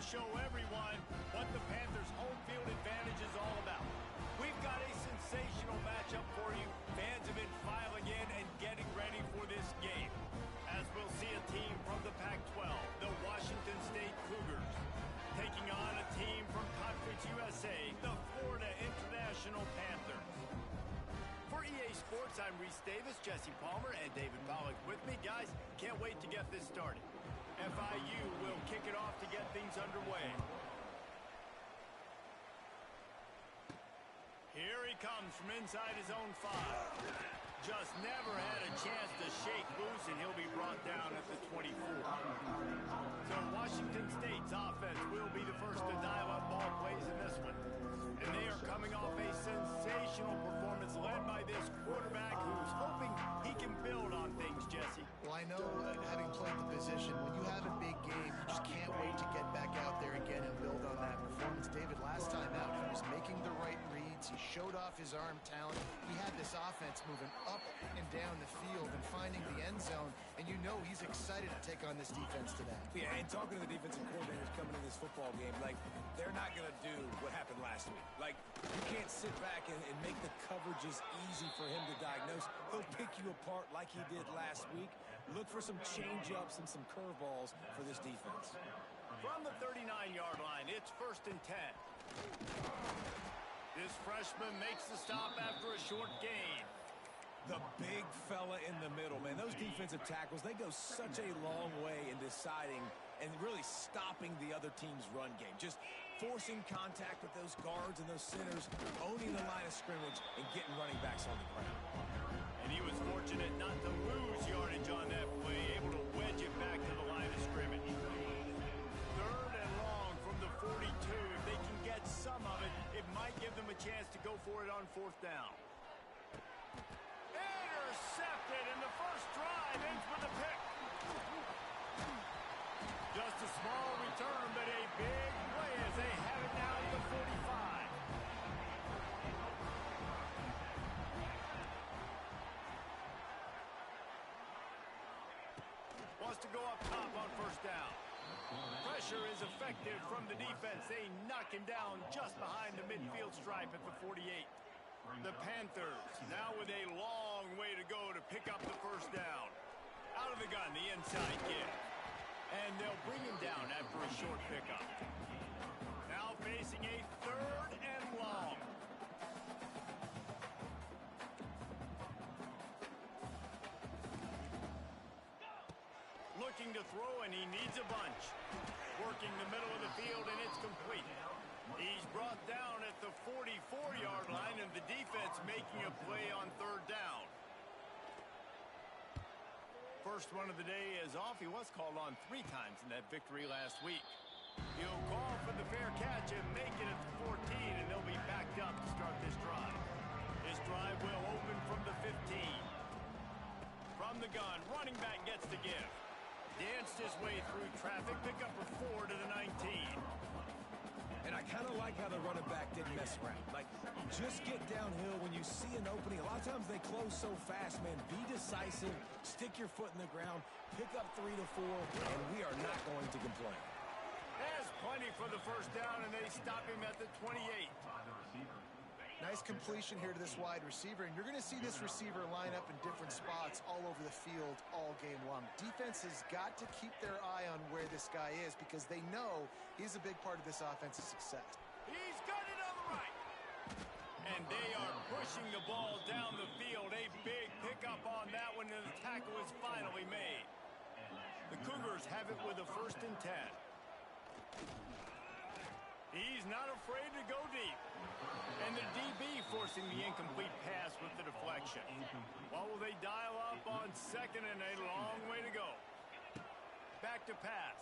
show everyone what the Panthers' home field advantage is all about. We've got a sensational matchup for you. Fans have been filing in and getting ready for this game, as we'll see a team from the Pac-12, the Washington State Cougars, taking on a team from Conference USA, the Florida International Panthers. For EA Sports, I'm Reese Davis, Jesse Palmer, and David Pollack with me. Guys, can't wait to get this started. FIU will kick it off to get things underway. Here he comes from inside his own 5. Just never had a chance to shake loose, and he'll be brought down at the 24. So Washington State's offense will be the first to dial up ball plays in this one. And they are coming off a sensational performance led by this quarterback who's hoping he can build on things, Jesse. Well, I know, having played the position, when you have a big game, you just can't wait to get back out there again and build on that performance. David, last time out, he was making the right reads. He showed off his arm talent. He had this offense moving up and down the field and finding the end zone, and you know he's excited to take on this defense today. Yeah, and talking to the defensive coordinators coming in this football game, like, they're not going to do what happened last week. Like, you can't sit back and make the coverages easy for him to diagnose. He'll pick you apart like he did last week. Look for some change-ups and some curveballs for this defense. From the 39-yard line, it's 1st and 10. This freshman makes the stop after a short gain. The big fella in the middle, man. Those defensive tackles, they go such a long way in deciding and really stopping the other team's run game. Just forcing contact with those guards and those centers, owning the line of scrimmage, and getting running backs on the ground. And he was fortunate not to lose yardage on that play, able to wedge it back to the line of scrimmage. 3rd and long from the 42. If they can get some of it, it might give them a chance to go for it on 4th down. Intercepted, and the first drive ends with a pick. Just a small return, but a big play as they have it now to the 45. Wants to go up top on 1st down. Pressure is effective from the defense. They knock him down just behind the midfield stripe at the 48. The Panthers now with a long way to go to pick up the 1st down. Out of the gun, the inside give. And they'll bring him down after a short pickup. Now facing a 3rd and long. Looking to throw, and he needs a bunch. Working the middle of the field, and it's complete. He's brought down at the 44-yard line, and the defense making a play on 3rd down. First one of the day is off. He was called on 3 times in that victory last week. He'll call for the fair catch and make it at the 14, and they'll be backed up to start this drive. This drive will open from the 15. From the gun, running back gets the give. Danced his way through traffic, pick up a 4 to the 19. And I kind of like how the running back didn't mess around. Like, just get downhill when you see an opening. A lot of times they close so fast, man. Be decisive, stick your foot in the ground, pick up 3 to 4, and we are not going to complain. There's plenty for the 1st down, and they stop him at the 28. Nice completion here to this wide receiver, and you're going to see this receiver line up in different spots all over the field all game long. Defense has got to keep their eye on where this guy is because they know he's a big part of this offense's success. He's got it on the right. And they are pushing the ball down the field. A big pickup on that one, and the tackle is finally made. The Cougars have it with a 1st and 10. He's not afraid to go deep. And the DB forcing the incomplete pass with the deflection. What will they dial up on 2nd and a long way to go? Back to pass.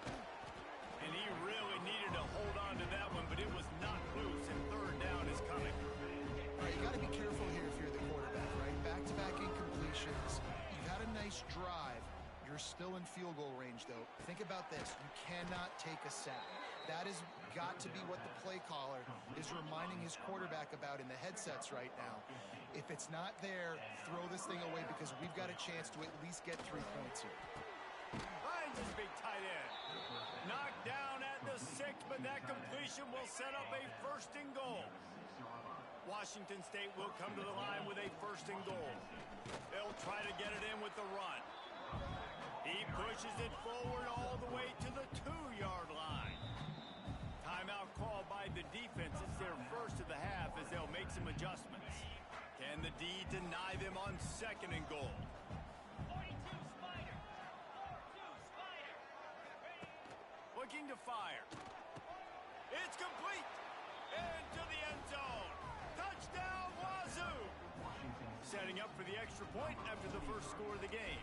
And he really needed to hold on to that one, but it was not loose, and 3rd down is coming. All right, you got to be careful here if you're the quarterback, right? Back-to-back incompletions. You've had a nice drive. You're still in field goal range, though. Think about this. You cannot take a sack. That has got to be what the play caller is reminding his quarterback about in the headsets right now. If it's not there, throw this thing away because we've got a chance to at least get 3 points here. Finds this big tight end. Knocked down at the 6, but that completion will set up a 1st and goal. Washington State will come to the line with a 1st and goal. They'll try to get it in with the run. He pushes it forward all the way to the 2-yard line. Timeout call by the defense. It's their first of the half as they'll make some adjustments. Can the D deny them on 2nd and goal? 42 Spider. 42 Spider. Looking to fire. It's complete. Into the end zone. Touchdown, Wazoo! Setting up for the extra point after the first score of the game.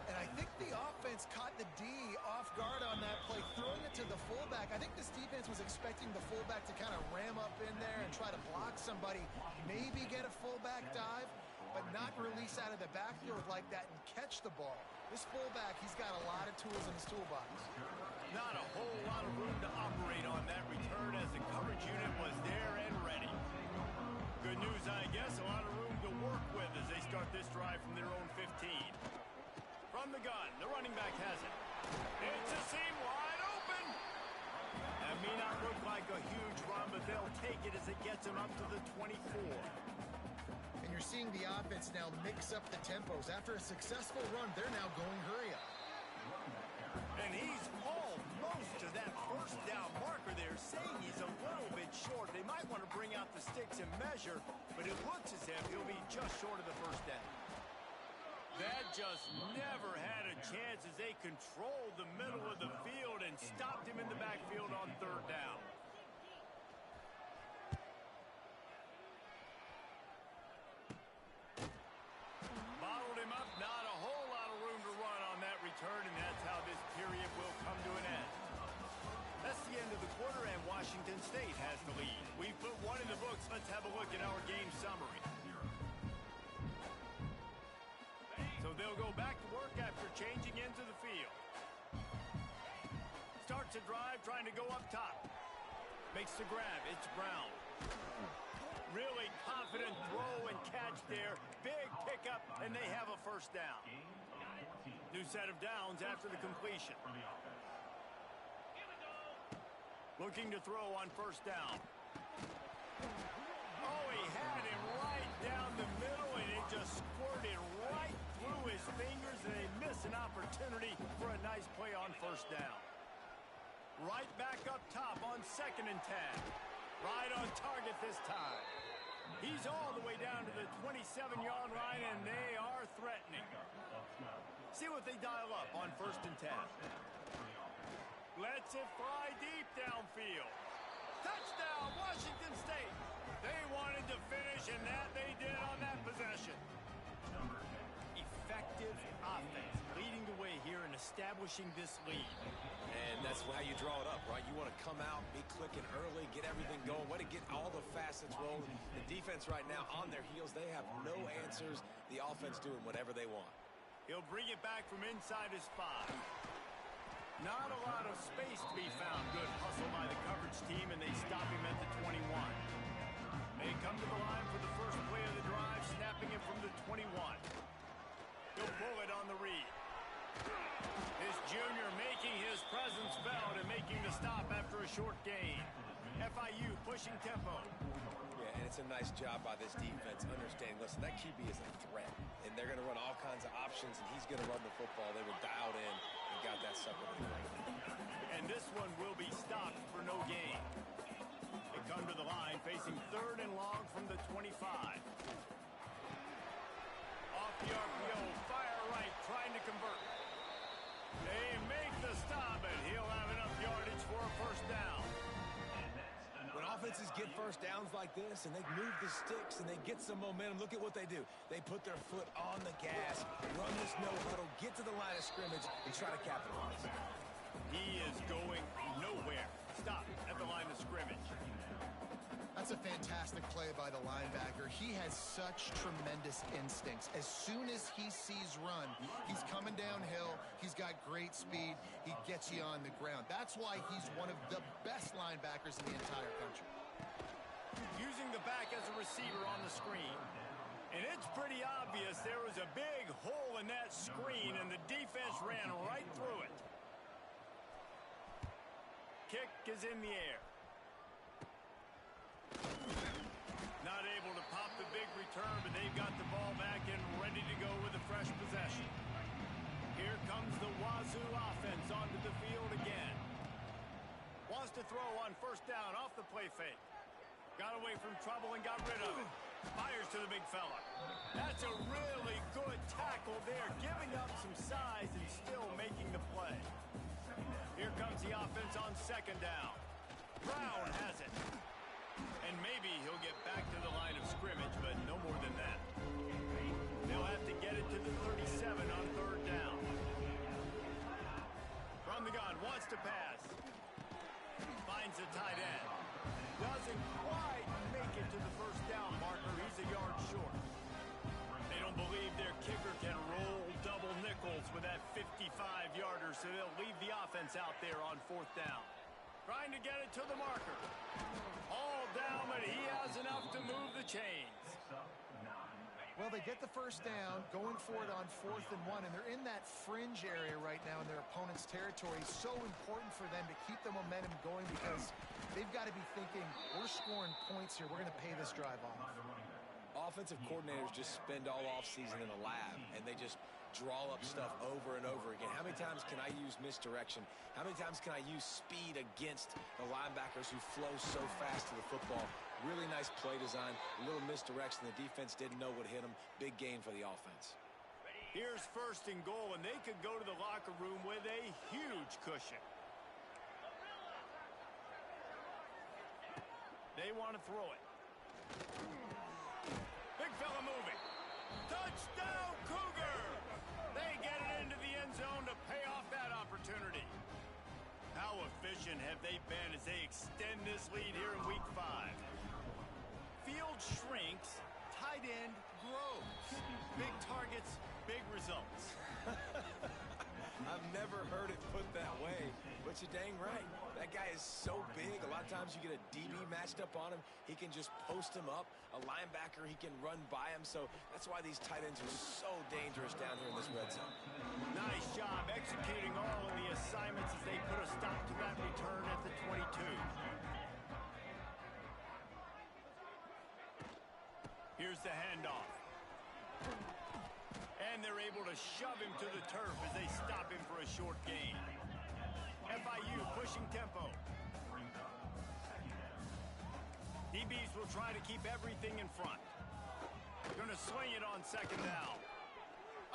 And I think the offense caught the D off guard on that play, throwing it to the fullback. I think this defense was expecting the fullback to kind of ram up in there and try to block somebody, maybe get a fullback dive, but not release out of the backfield like that and catch the ball. This fullback, he's got a lot of tools in his toolbox. Not a whole lot of room to operate on that return as the coverage unit was there and ready. Good news, I guess, a lot of room to work with as they start this drive from their own 15. From the gun, the running back has it. It's a seam wide open. That may not look like a huge run, but they'll take it as it gets them up to the 24. And you're seeing the offense now mix up the tempos. After a successful run, they're now going hurry up. And he's almost to that 1st down marker there, saying he's a little bit short. They might want to bring out the sticks and measure, but it looks as if he'll be just short of the 1st down. That just never had a chance as they controlled the middle of the field and stopped him in the backfield on 3rd down. Bottled him up, not a whole lot of room to run on that return, and that's how this period will come to an end. That's the end of the quarter, and Washington State has the lead. We've put one in the books. Let's have a look at our game summary. So they'll go back to work after changing into the field. Starts a drive, trying to go up top. Makes the grab. It's Brown. Really confident throw and catch there. Big pickup, and they have a 1st down. New set of downs after the completion. Looking to throw on 1st down. Oh, he had him right down the middle, and it just squirted right through his fingers, and they miss an opportunity for a nice play on 1st down. Right back up top on 2nd and 10. Right on target this time. He's all the way down to the 27-yard line, and they are threatening. See what they dial up on 1st and 10. Lets it fly deep downfield. Touchdown, Washington State. They wanted to finish, and that they did on that possession. Effective offense, leading the way here and establishing this lead. And that's how you draw it up, right? You want to come out, be clicking early, get everything going, way to get all the facets rolling. The defense right now on their heels, they have no answers. The offense doing whatever they want. He'll bring it back from inside his 5. Not a lot of space to be found. Good hustle by the coverage team, and they stop him at the 21. They come to the line for the first play of the drive, snapping it from the 21. He'll pull it on the read. This junior making his presence felt and making the stop after a short gain. FIU pushing tempo. Yeah, and it's a nice job by this defense understanding, listen, that QB is a threat, and they're going to run all kinds of options, and he's going to run the football. They were dialed in and got that sucker. And this one will be stopped for no gain. They come to the line facing 3rd and long from the 25. Off the RPO, fire right, trying to convert. They make the stop, and he'll have enough yardage for a 1st down. When offenses get 1st downs like this and they move the sticks and they get some momentum, look at what they do. They put their foot on the gas, run this no huddle, get to the line of scrimmage, and try to capitalize. He is going nowhere. Stop at the line of scrimmage. That's a fantastic play by the linebacker. He has such tremendous instincts. As soon as he sees run, he's coming downhill. He's got great speed. He gets you on the ground. That's why he's one of the best linebackers in the entire country. Using the back as a receiver on the screen. And it's pretty obvious there was a big hole in that screen, and the defense ran right through it. Kick is in the air. Not able to pop the big return, but they've got the ball back and ready to go with a fresh possession. Here comes the Wazoo offense onto the field again. Wants to throw on first down off the play fake. Got away from trouble and got rid of it. Fires to the big fella. That's a really good tackle there, giving up some size and still making the play. Here comes the offense on second down. Brown has it. And maybe he'll get back to the line of scrimmage, but no more than that. They'll have to get it to the 37 on third down. From the gun, wants to pass. Finds a tight end. Doesn't quite make it to the first down marker. He's a yard short. They don't believe their kicker can roll double nickels with that 55-yarder, so they'll leave the offense out there on fourth down. Trying to get it to the marker. All down, but he has enough to move the chains. Well, they get the first down, going for it on 4th and 1, and they're in that fringe area right now in their opponent's territory. So important for them to keep the momentum going because they've got to be thinking, we're scoring points here. We're going to pay this drive off. Offensive coordinators just spend all offseason in the lab, and they just draw up stuff over and over again. How many times can I use misdirection? How many times can I use speed against the linebackers who flow so fast to the football? Really nice play design, a little misdirection. The defense didn't know what hit them. Big gain for the offense. Here's first and goal, and they could go to the locker room with a huge cushion. They want to throw it. Big fella moving. Touchdown, Cougar! They get it into the end zone to pay off that opportunity. How efficient have they been as they extend this lead here in Week 5? Field shrinks, tight end grows. Big targets, big results. I've never heard it put that way, but you're dang right. That guy is so big. A lot of times you get a DB matched up on him. He can just post him up. A linebacker, he can run by him. So that's why these tight ends are so dangerous down here in this red zone. Nice job executing all of the assignments as they put a stop to that return at the 22. Here's the handoff. And they're able to shove him to the turf as they stop him for a short gain. FIU pushing tempo. DBs will try to keep everything in front. They're going to sling it on second down.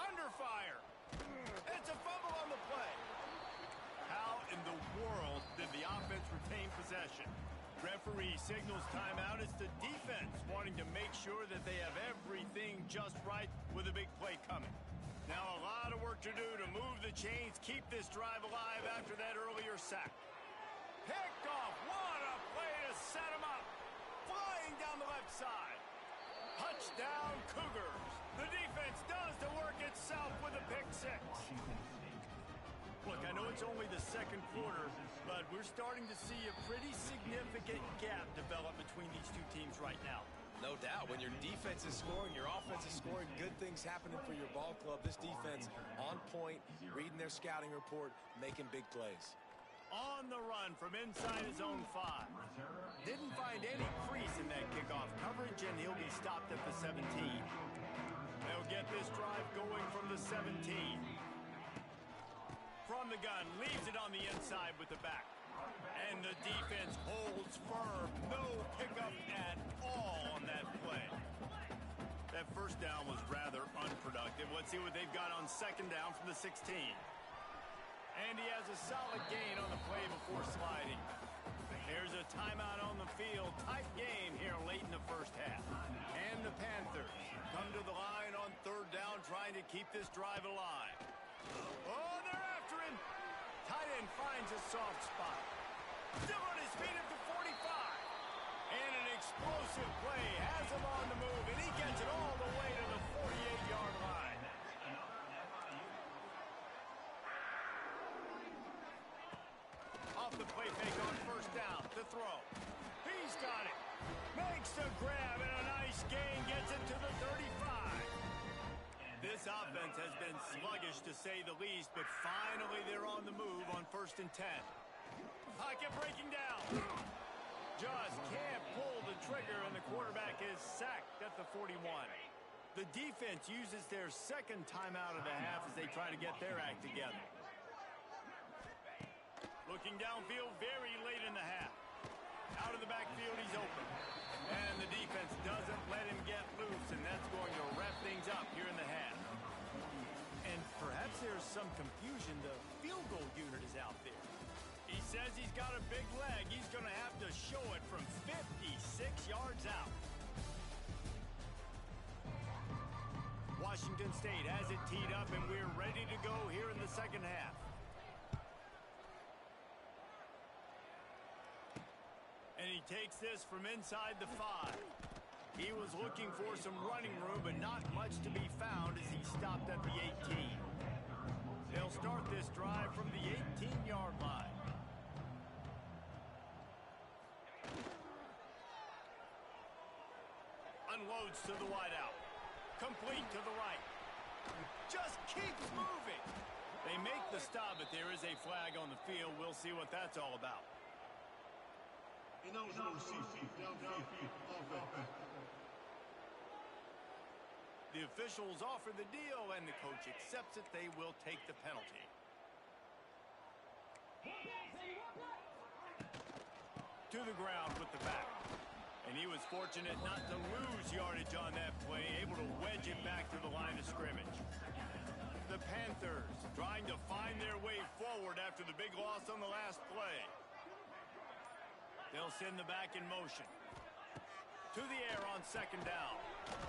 Under fire. It's a fumble on the play. How in the world did the offense retain possession? Referee signals timeout. It's the defense wanting to make sure that they have everything just right with a big play coming. Now a lot of work to do to move the chains, keep this drive alive after that earlier sack. Picked off. What a play to set him up. Flying down the left side. Touchdown, Cougars. The defense does the work itself with a pick six. Look, I know it's only the second quarter, but we're starting to see a pretty significant gap develop between these two teams right now. No doubt. When your defense is scoring, your offense is scoring, good things happening for your ball club. This defense on point, reading their scouting report, making big plays. On the run from inside his own 5. Didn't find any crease in that kickoff coverage, and he'll be stopped at the 17. They'll get this drive going from the 17. From the gun, leaves it on the inside with the back. And the defense holds firm. No pickup at all on that play. That first down was rather unproductive. Let's see what they've got on second down from the 16. And he has a solid gain on the play before sliding. There's a timeout on the field. Tight game here late in the first half. And the Panthers come to the line on third down, trying to keep this drive alive. Oh, they're after him. Tight end finds a soft spot. Still on his feet at the 45. And an explosive play has him on the move, and he gets it all the way to the 48-yard line. Off the play fake on first down. The throw. He's got it. Makes the grab, and a nice gain. Gets it to the 35. This offense has been sluggish to say the least, but finally they're on the move on 1st and 10. Pocket breaking down. Just can't pull the trigger, and the quarterback is sacked at the 41. The defense uses their second timeout of the half as they try to get their act together. Looking downfield very late in the half. Out of the backfield, he's open. And the defense doesn't let him get loose, and that's going to wrap things up here in the half. And perhaps there's some confusion. The field goal unit is out there. He says he's got a big leg. He's going to have to show it from 56 yards out. Washington State has it teed up, and we're ready to go here in the second half. And he takes this from inside the 5. He was looking for some running room, but not much to be found as he stopped at the 18. They'll start this drive from the 18-yard line. Unloads to the wideout. Complete to the right. Just keeps moving. They make the stop, but there is a flag on the field. We'll see what that's all about. The officials offer the deal, and the coach accepts it. They will take the penalty. To the ground with the back. And he was fortunate not to lose yardage on that play, able to wedge it back to the line of scrimmage. The Panthers trying to find their way forward after the big loss on the last play. They'll send the back in motion. To the air on 2nd down.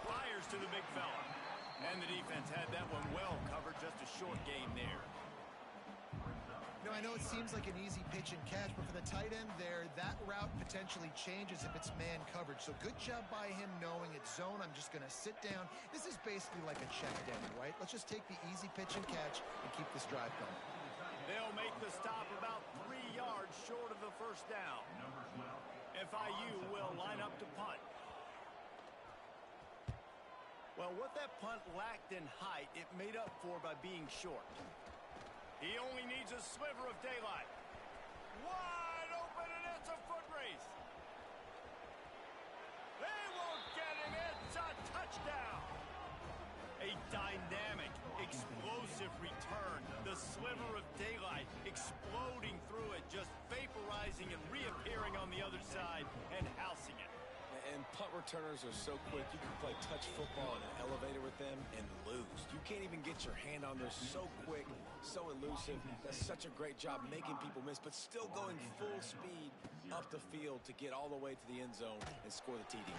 Fires to the big fella. And the defense had that one well covered. Just a short gain there. No, I know it seems like an easy pitch and catch, but for the tight end there, that route potentially changes if it's man coverage. So good job by him knowing it's zone. I'm just going to sit down. This is basically like a check down, right? Let's just take the easy pitch and catch and keep this drive going. They'll make the stop about 3 yards short of the 1st down. FIU will line up to punt. Well, what that punt lacked in height, it made up for by being short. He only needs a sliver of daylight. Wide open, and it's a foot race. They won't get him. It's a touchdown. A dynamic, explosive return. The sliver of daylight exploding through it, just vaporizing and reappearing on the other side and housing it. And punt returners are so quick. You can play touch football in an elevator with them and lose. You can't even get your hand on there. So quick, so elusive. That's such a great job making people miss, but still going full speed up the field to get all the way to the end zone and score the TD.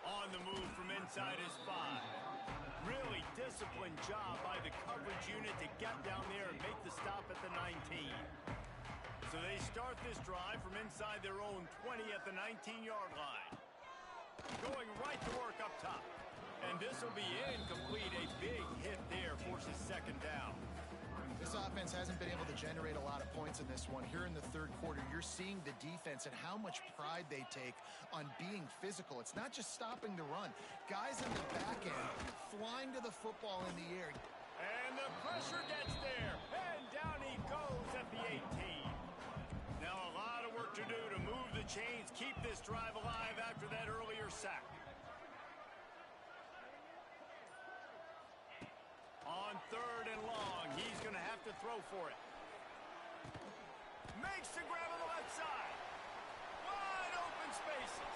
On the move from inside his 5. Really disciplined job by the coverage unit to get down there and make the stop at the 19. So they start this drive from inside their own 20 at the 19-yard line. Going right to work up top. And this will be incomplete. A big hit there forces 2nd down. This offense hasn't been able to generate a lot of points in this one. Here in the 3rd quarter, you're seeing the defense and how much pride they take on being physical. It's not just stopping the run. Guys in the back end flying to the football in the air. And the pressure gets there. And down he goes at the 18. Now a lot of work to do to move the chains, keep this drive alive after that earlier sack. On 3rd and long, he's going to have to throw for it. Makes the grab on the left side. Wide open spaces.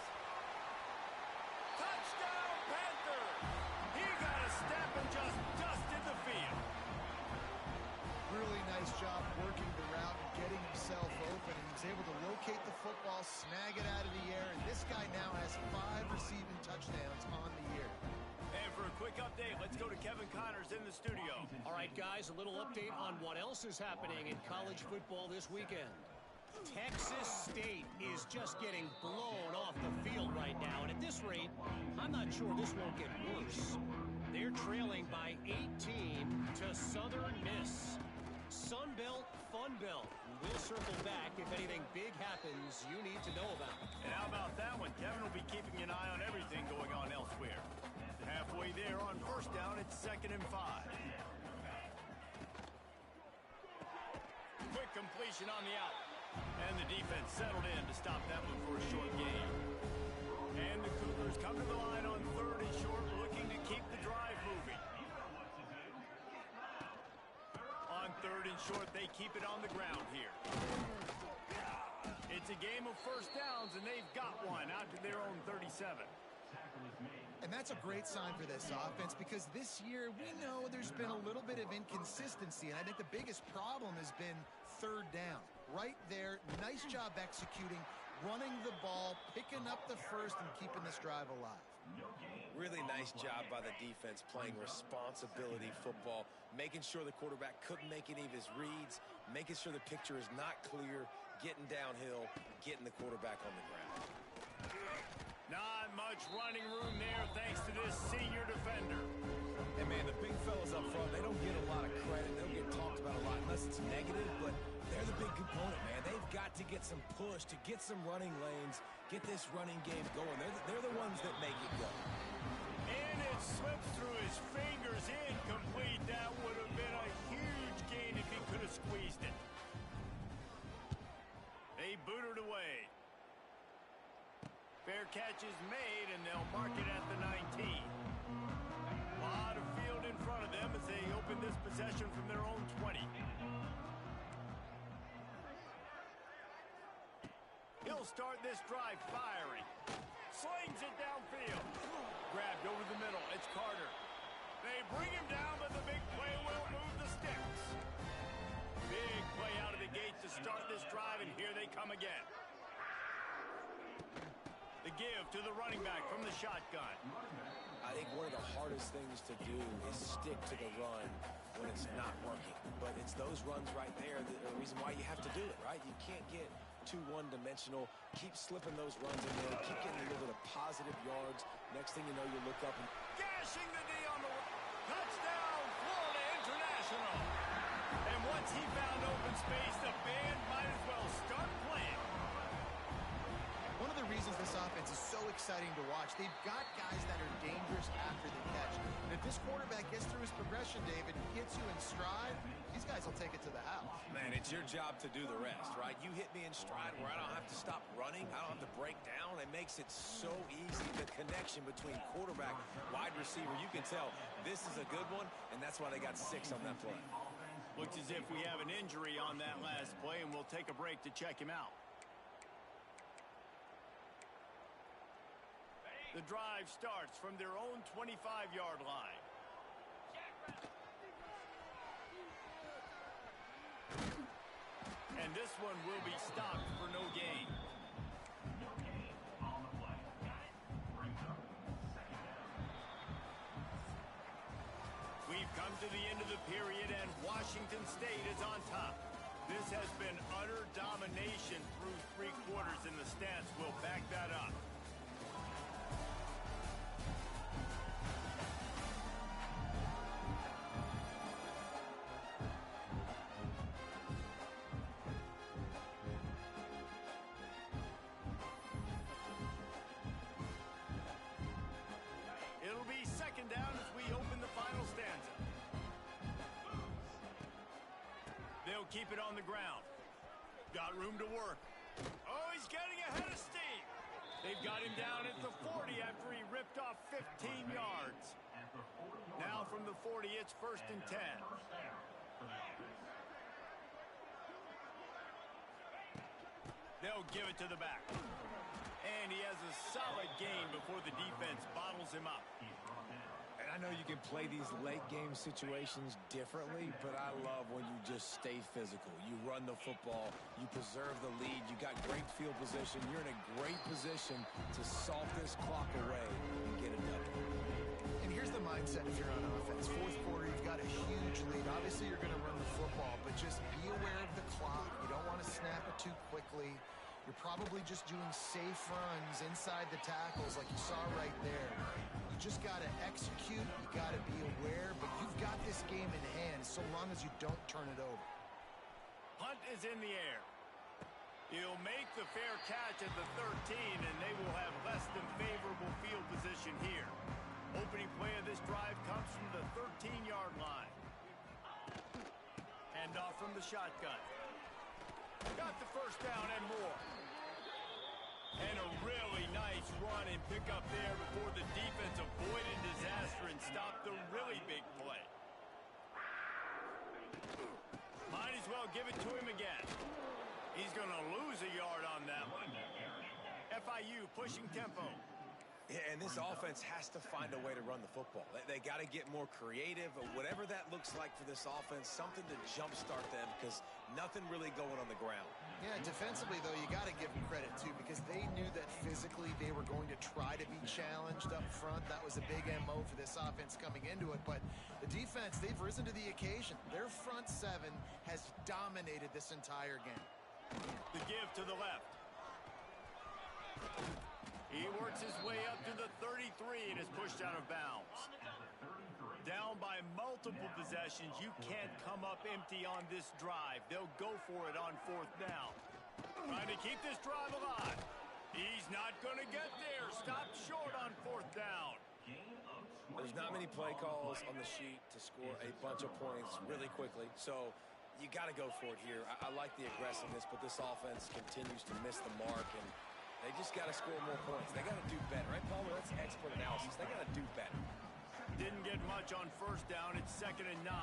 Touchdown, Panthers! He got a step and just dusted the field. Really nice job working the route and getting himself open. And he's able to locate the football, snag it out of the air, and this guy now has 5 receiving touchdowns on the year. And for a quick update, let's go to Kevin Connors in the studio. All right, guys, a little update on what else is happening in college football this weekend. Texas State is just getting blown off the field right now, and at this rate, I'm not sure this won't get worse. They're trailing by 18 to Southern Miss. Sun Belt, Fun Belt. we'll circle back if anything big happens you need to know about. And how about that one? Kevin will be keeping an eye on everything going on elsewhere. Halfway there on first down, it's 2nd and 5. Quick completion on the out. And the defense settled in to stop that one for a short gain. And the Cougars come to the line on 3rd and short, looking to keep the drive moving. On 3rd and short, they keep it on the ground here. It's a game of first downs, and they've got one out to their own 37. And that's a great sign for this offense because this year we know there's been a little bit of inconsistency, and I think the biggest problem has been 3rd down. Right there, nice job executing, running the ball, picking up the first, and keeping this drive alive. Really nice job by the defense playing responsibility football, making sure the quarterback couldn't make any of his reads, making sure the picture is not clear, getting downhill, getting the quarterback on the ground. Not much running room there thanks to this senior defender. And, man, the big fellas up front, they don't get a lot of credit. They don't get talked about a lot unless it's negative, but they're the big component, man. They've got to get some push, to get some running lanes, get this running game going. They're the ones that make it go. And it slips through his fingers, incomplete. That would have been a huge gain if he could have squeezed it. They boot it away. Fair catch is made, and they'll mark it at the 19. A lot of field in front of them as they open this possession from their own 20. He'll start this drive firing. Slings it downfield. Grabbed over the middle. It's Carter. They bring him down, but the big play will move the sticks. Big play out of the gate to start this drive, and here they come again. The give to the running back from the shotgun. I think one of the hardest things to do is stick to the run when it's not working. But it's those runs right there that are the reason why you have to do it, right? You can't get too one-dimensional. Keep slipping those runs in there. Keep getting a little bit of positive yards. Next thing you know, you look up and... Gashing the D on the touchdown, Florida International. And once he found open space, the band might as well start playing. One of the reasons this offense is so exciting to watch, they've got guys that are dangerous after the catch. And if this quarterback gets through his progression, David, gets you in stride, these guys will take it to the house. Man, it's your job to do the rest, right? You hit me in stride where I don't have to stop running. I don't have to break down. It makes it so easy. The connection between quarterback, wide receiver, you can tell this is a good one, and that's why they got 6 on that play. Looks as if we have an injury on that last play, and we'll take a break to check him out. The drive starts from their own 25-yard line. And this one will be stopped for no gain. We've come to the end of the period, and Washington State is on top. This has been utter domination through 3 quarters, and the stats will back that up. It'll be 2nd down as we open the final stanza. They'll keep it on the ground. Got room to work. Oh, he's getting ahead of steam. They've got him down at the 40 after he ripped off 15 yards. Now from the 40, it's 1st and 10. They'll give it to the back. And he has a solid gain before the defense bottles him up. And I know you can play these late-game situations differently, but I love when you just stay physical. You run the football. You preserve the lead. You got great field position. You're in a great position to salt this clock away and get it done. And here's the mindset if you're on offense. 4th quarter, you've got a huge lead. Obviously, you're going to run the football, but just be aware of the clock. You don't want to snap it too quickly. You're probably just doing safe runs inside the tackles like you saw right there. You just got to execute. You got to be aware, but you've got this game in hand so long as you don't turn it over. Punt is in the air. He'll make the fair catch at the 13, and they will have less than favorable field position here. Opening play of this drive comes from the 13-yard line. Hand off from the shotgun. Got the first down and more. And a really nice run and pick up there before the defense avoided disaster and stopped the really big play. Might as well give it to him again. He's going to lose a yard on that one. FIU pushing tempo. Yeah, and this offense has to find a way to run the football. They got to get more creative, whatever that looks like for this offense, something to jumpstart them because nothing really going on the ground. Yeah, defensively, though, you got to give them credit, too, because they knew that physically they were going to try to be challenged up front. That was a big MO for this offense coming into it. But the defense, they've risen to the occasion. Their front seven has dominated this entire game. The give to the left. He works his way up to the 33 and is pushed out of bounds. Down by multiple possessions. You can't come up empty on this drive. They'll go for it on fourth down. Trying to keep this drive alive. He's not going to get there. Stop short on fourth down. There's not many play calls on the sheet to score a bunch of points really quickly. So you got to go for it here. I like the aggressiveness, but this offense continues to miss the mark, and they just got to score more points. They got to do better, right, Palmer? That's expert analysis. They got to do better. Didn't get much on first down. It's 2nd and 9.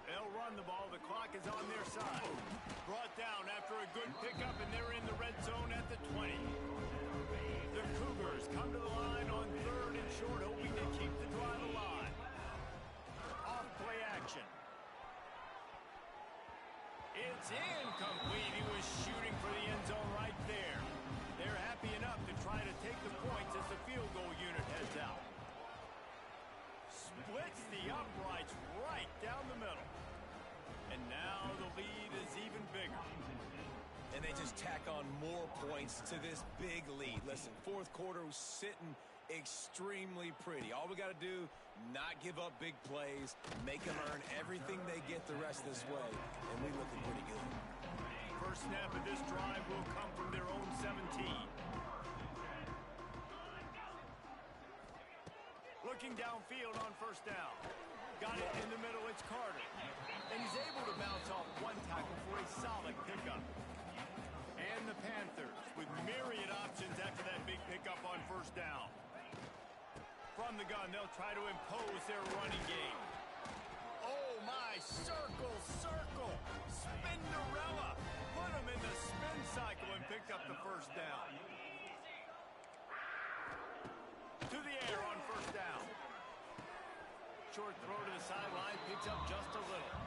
They'll run the ball. The clock is on their side. Brought down after a good pickup, and they're in the red zone at the 20. The Cougars come to the line on 3rd and short, hoping to keep the drive alive. Off play action. It's incomplete. He was shooting for the end zone right there. They're happy enough to try to take the points as the field goal unit heads out. Splits the uprights right down the middle. And now the lead is even bigger. And they just tack on more points to this big lead. Listen, fourth quarter was sitting extremely pretty. All we got to do, not give up big plays, make them earn everything they get the rest of this way, and we looking pretty good. First snap of this drive will come from their own 17. Looking downfield on first down. Got it in the middle, it's Carter. And he's able to bounce off one tackle for a solid pickup. And the Panthers with myriad options after that big pickup on first down. From the gun, they'll try to impose their running game. Oh, my. Circle, circle. Spinderella. Put him in the spin cycle and picked up the first down. To the air on first down. Short throw to the sideline, picks up just a little.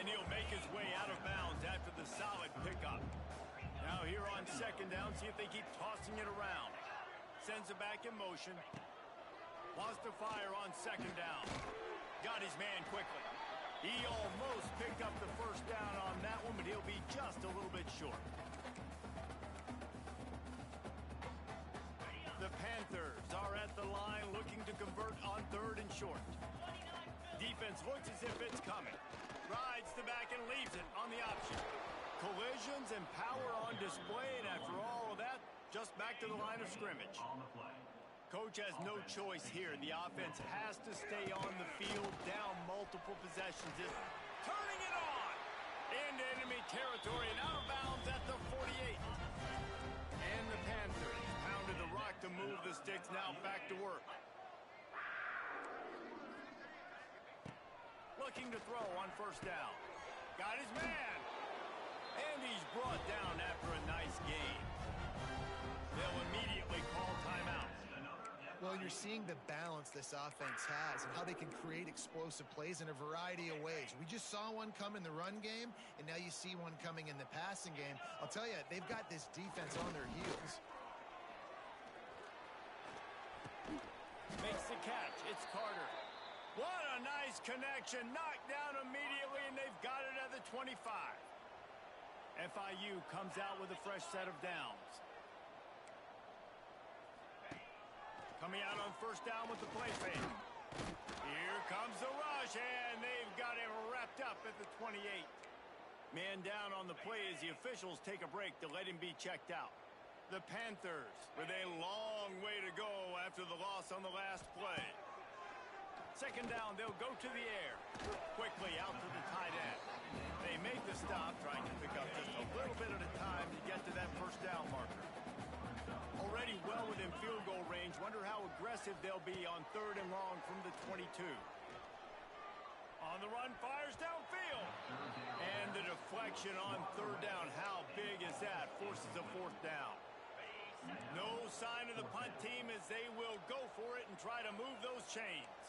And he'll make his way out of bounds after the solid pickup. Now here on second down, see if they keep tossing it around. Sends it back in motion. Wants to fire on second down. Got his man quickly. He almost picked up the first down on that one, but he'll be just a little bit short. The Panthers are at the line looking to convert on 3rd and short. Defense looks as if it's coming. Rides the back and leaves it on the option. Collisions and power on display, and after all of that, just back to the line of scrimmage. Coach has no choice here. The offense has to stay on the field, down multiple possessions. It's turning it on into enemy territory and out of bounds at the 48. And the Panthers pounded the rock to move the sticks, now back to work. Looking to throw on first down. Got his man. And he's brought down after a nice gain. They'll immediately call timeout. Well, you're seeing the balance this offense has and how they can create explosive plays in a variety of ways. We just saw one come in the run game, and now you see one coming in the passing game. I'll tell you, they've got this defense on their heels. Makes the catch. It's Carter. What a nice connection. Knocked down immediately, and they've got it at the 25. FIU comes out with a fresh set of downs. Coming out on first down with the play fake. Here comes the rush, and they've got him wrapped up at the 28. Man down on the play as the officials take a break to let him be checked out. The Panthers with a long way to go after the loss on the last play. Second down, they'll go to the air. Quickly out to the tight end. They make the stop, trying to pick up just a little bit at a time to get to that first down marker. Already well within field goal range. Wonder how aggressive they'll be on 3rd and long from the 22. On the run, fires downfield. And the deflection on 3rd down. How big is that? Forces a 4th down. No sign of the punt team as they will go for it and try to move those chains.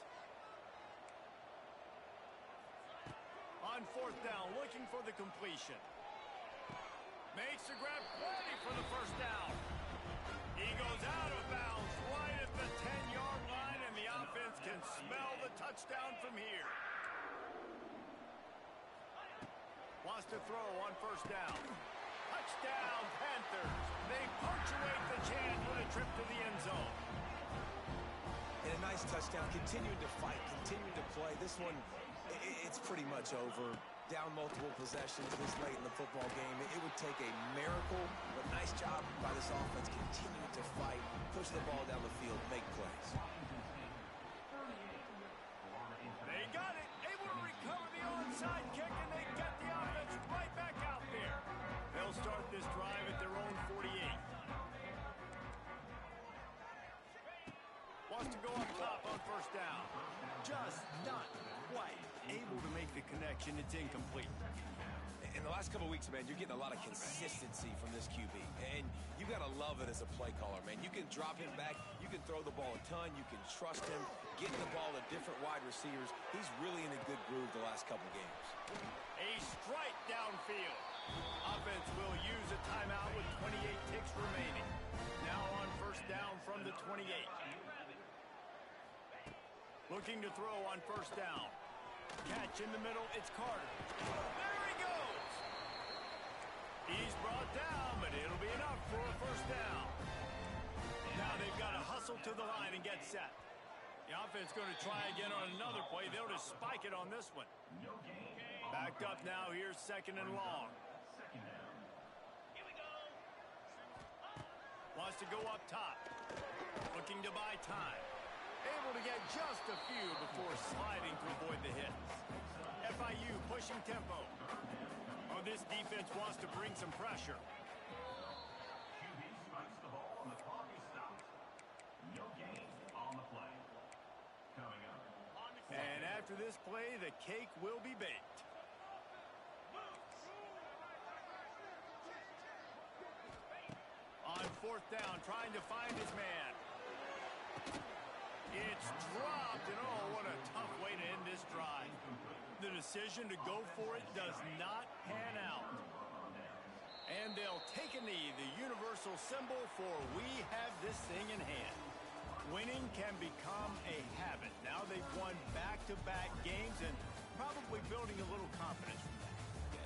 On 4th down, looking for the completion. Makes the grab, plenty for the first down. He goes out of bounds right at the 10-yard line, and the offense can smell the touchdown from here. Wants to throw on 1st down. Touchdown, Panthers. They punctuate the chance with a trip to the end zone. And a nice touchdown, continuing to fight, continuing to play. This one, it's pretty much over. Down multiple possessions this late in the football game. It would take a miracle, but nice job by this offense continuing to fight, push the ball down the field, make plays. They got it. Able to recover the onside kick, and they get the offense right back out there. They'll start this drive at their own 48. Wants to go up top on 1st down. Just not quite able to make the connection. It's incomplete. In the last couple of weeks, man, you're getting a lot of consistency from this QB. And you got to love it as a play caller, man. You can drop him back. You can throw the ball a ton. You can trust him. Getting the ball to different wide receivers. He's really in a good groove the last couple games. A strike downfield. Offense will use a timeout with 28 ticks remaining. Now on 1st down from the 28. Looking to throw on 1st down. Catch in the middle, it's Carter. There he goes! He's brought down, but it'll be enough for a 1st down. Now they've got to hustle to the line and get set. The offense going to try again on another play. They'll just spike it on this one. Backed up now, here's 2nd and long. Here we go. Wants to go up top. Looking to buy time. Able to get just a few before sliding to avoid the hits. FIU pushing tempo. Oh, this defense wants to bring some pressure. QB strikes the ball and the clock is stopped. No gain on the play. Coming up. And after this play, the cake will be baked. On 4th down, trying to find his man. It's dropped, and oh, what a tough way to end this drive. The decision to go for it does not pan out. And they'll take a knee, the universal symbol for we have this thing in hand. Winning can become a habit. Now they've won back-to-back games and probably building a little confidence from that.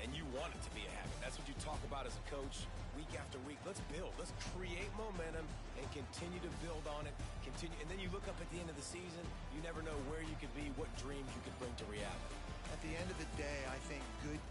And you want it to be a habit. That's what you talk about as a coach week after week. Let's build. Let's create momentum and continue to build on it. Continue, and then you look up at the end of the season, you never know where you could be, what dreams you could bring to reality. At the end of the day, I think good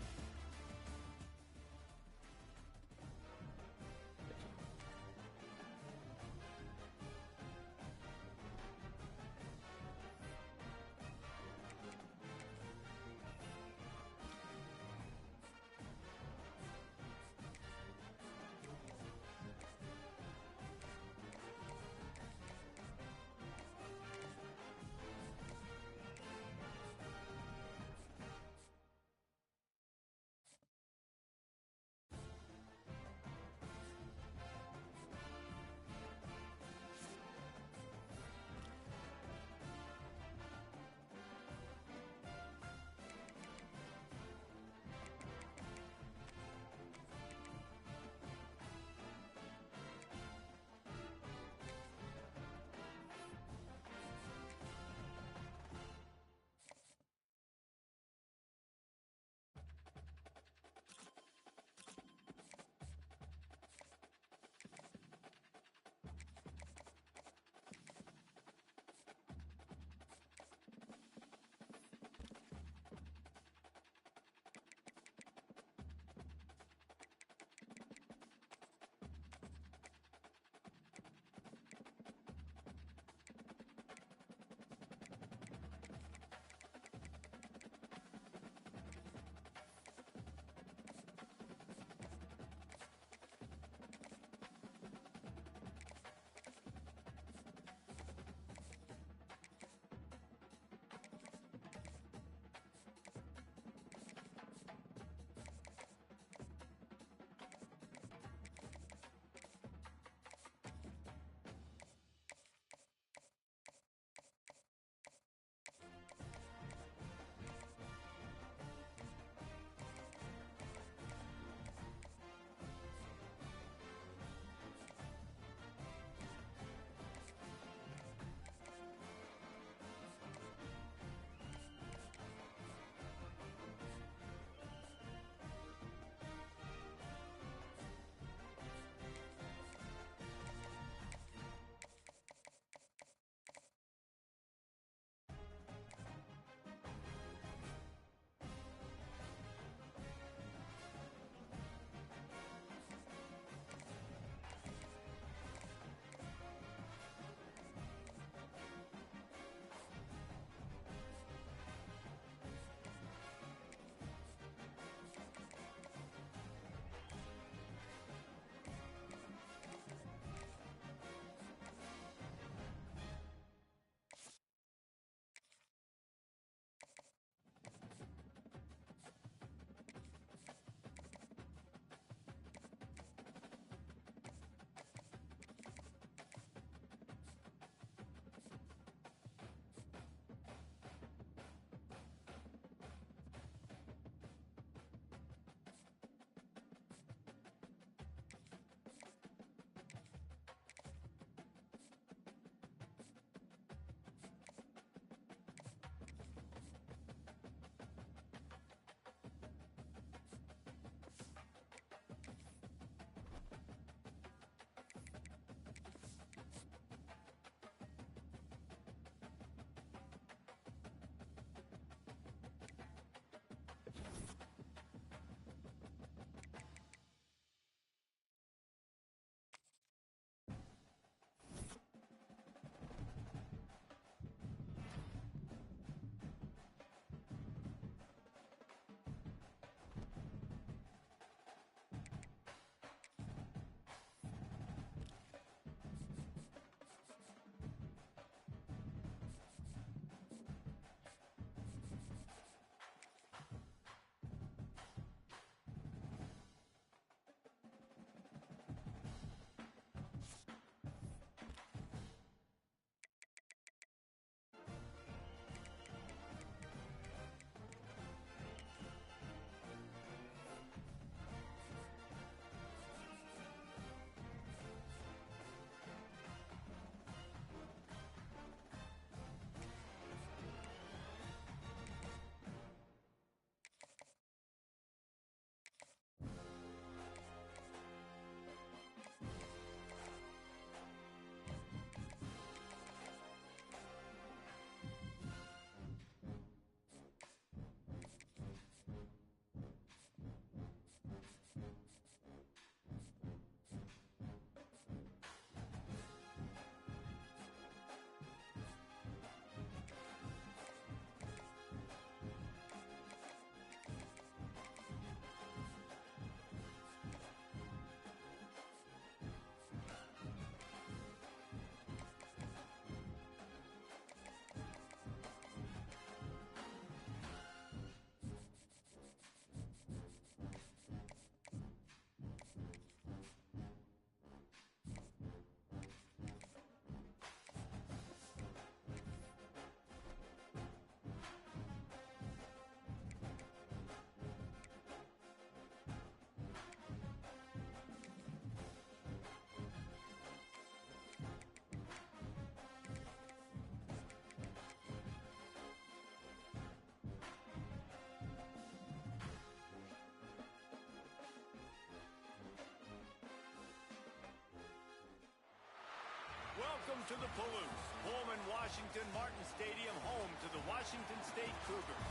Welcome to the Palouse, Pullman Washington Martin Stadium, home to the Washington State Cougars.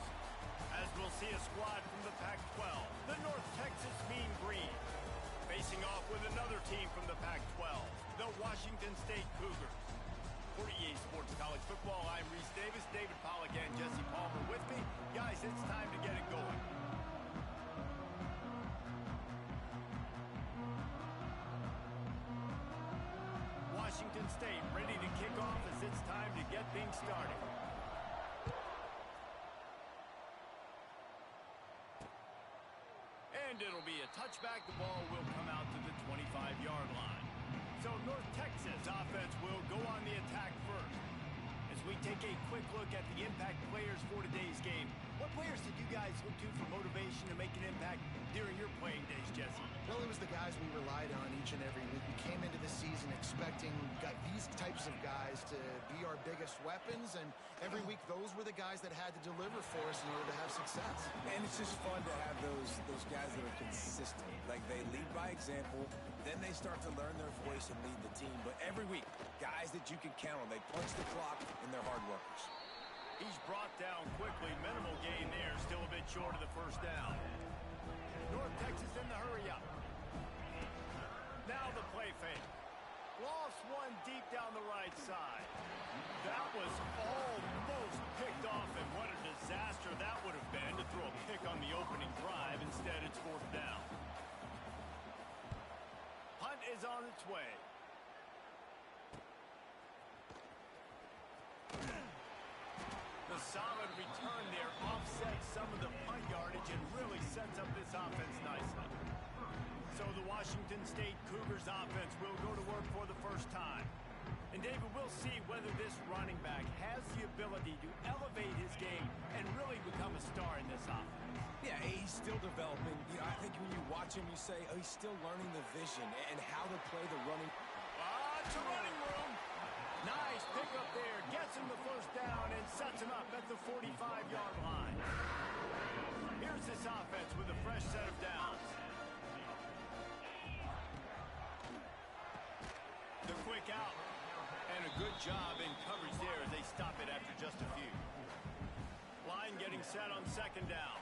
As we'll see a squad from the Pac-12, the North Texas Mean Green, facing off with another team from the Pac-12, the Washington State Cougars. For EA Sports College Football, I'm Reese Davis, David Pollack, and Jesse Palmer with me. Guys, it's time to get it going. Washington State ready to kick off as it's time to get things started. And it'll be a touchback. The ball will come out to the 25-yard line. So North Texas offense will go on the attack first. As we take a quick look at the impact players for today's game, what players did you guys look to for motivation to make an impact during your playing days, Jesse? Well, it was the guys we relied on each and every week. We came into the season expecting these types of guys to be our biggest weapons, and every week those were the guys that had to deliver for us in order to have success. And it's just fun to have those guys that are consistent. Like, they lead by example, then they start to learn their voice and lead the team. But every week, guys that you can count on, they punch the clock, and they're hard workers. He's brought down quickly. Minimal gain there. Still a bit short of the first down. North Texas in the hurry up. Now the play fake. Lost one deep down the right side. That was almost picked off, and what a disaster that would have been to throw a pick on the opening drive. Instead, it's fourth down. Punt is on its way. The solid return there offsets some of the punt yardage and really sets up this offense nicely. So the Washington State Cougars offense will go to work for the first time. And David, we'll see whether this running back has the ability to elevate his game and really become a star in this offense. Yeah, he's still developing. You know, I think when you watch him, you say, oh, he's still learning the vision and how to play the running. It's a running room. Nice pickup there. Gets him the first down and sets him up at the 45-yard line. Here's this offense with a fresh set of downs. The quick out. And a good job in coverage there as they stop it after just a few. Line getting set on second down.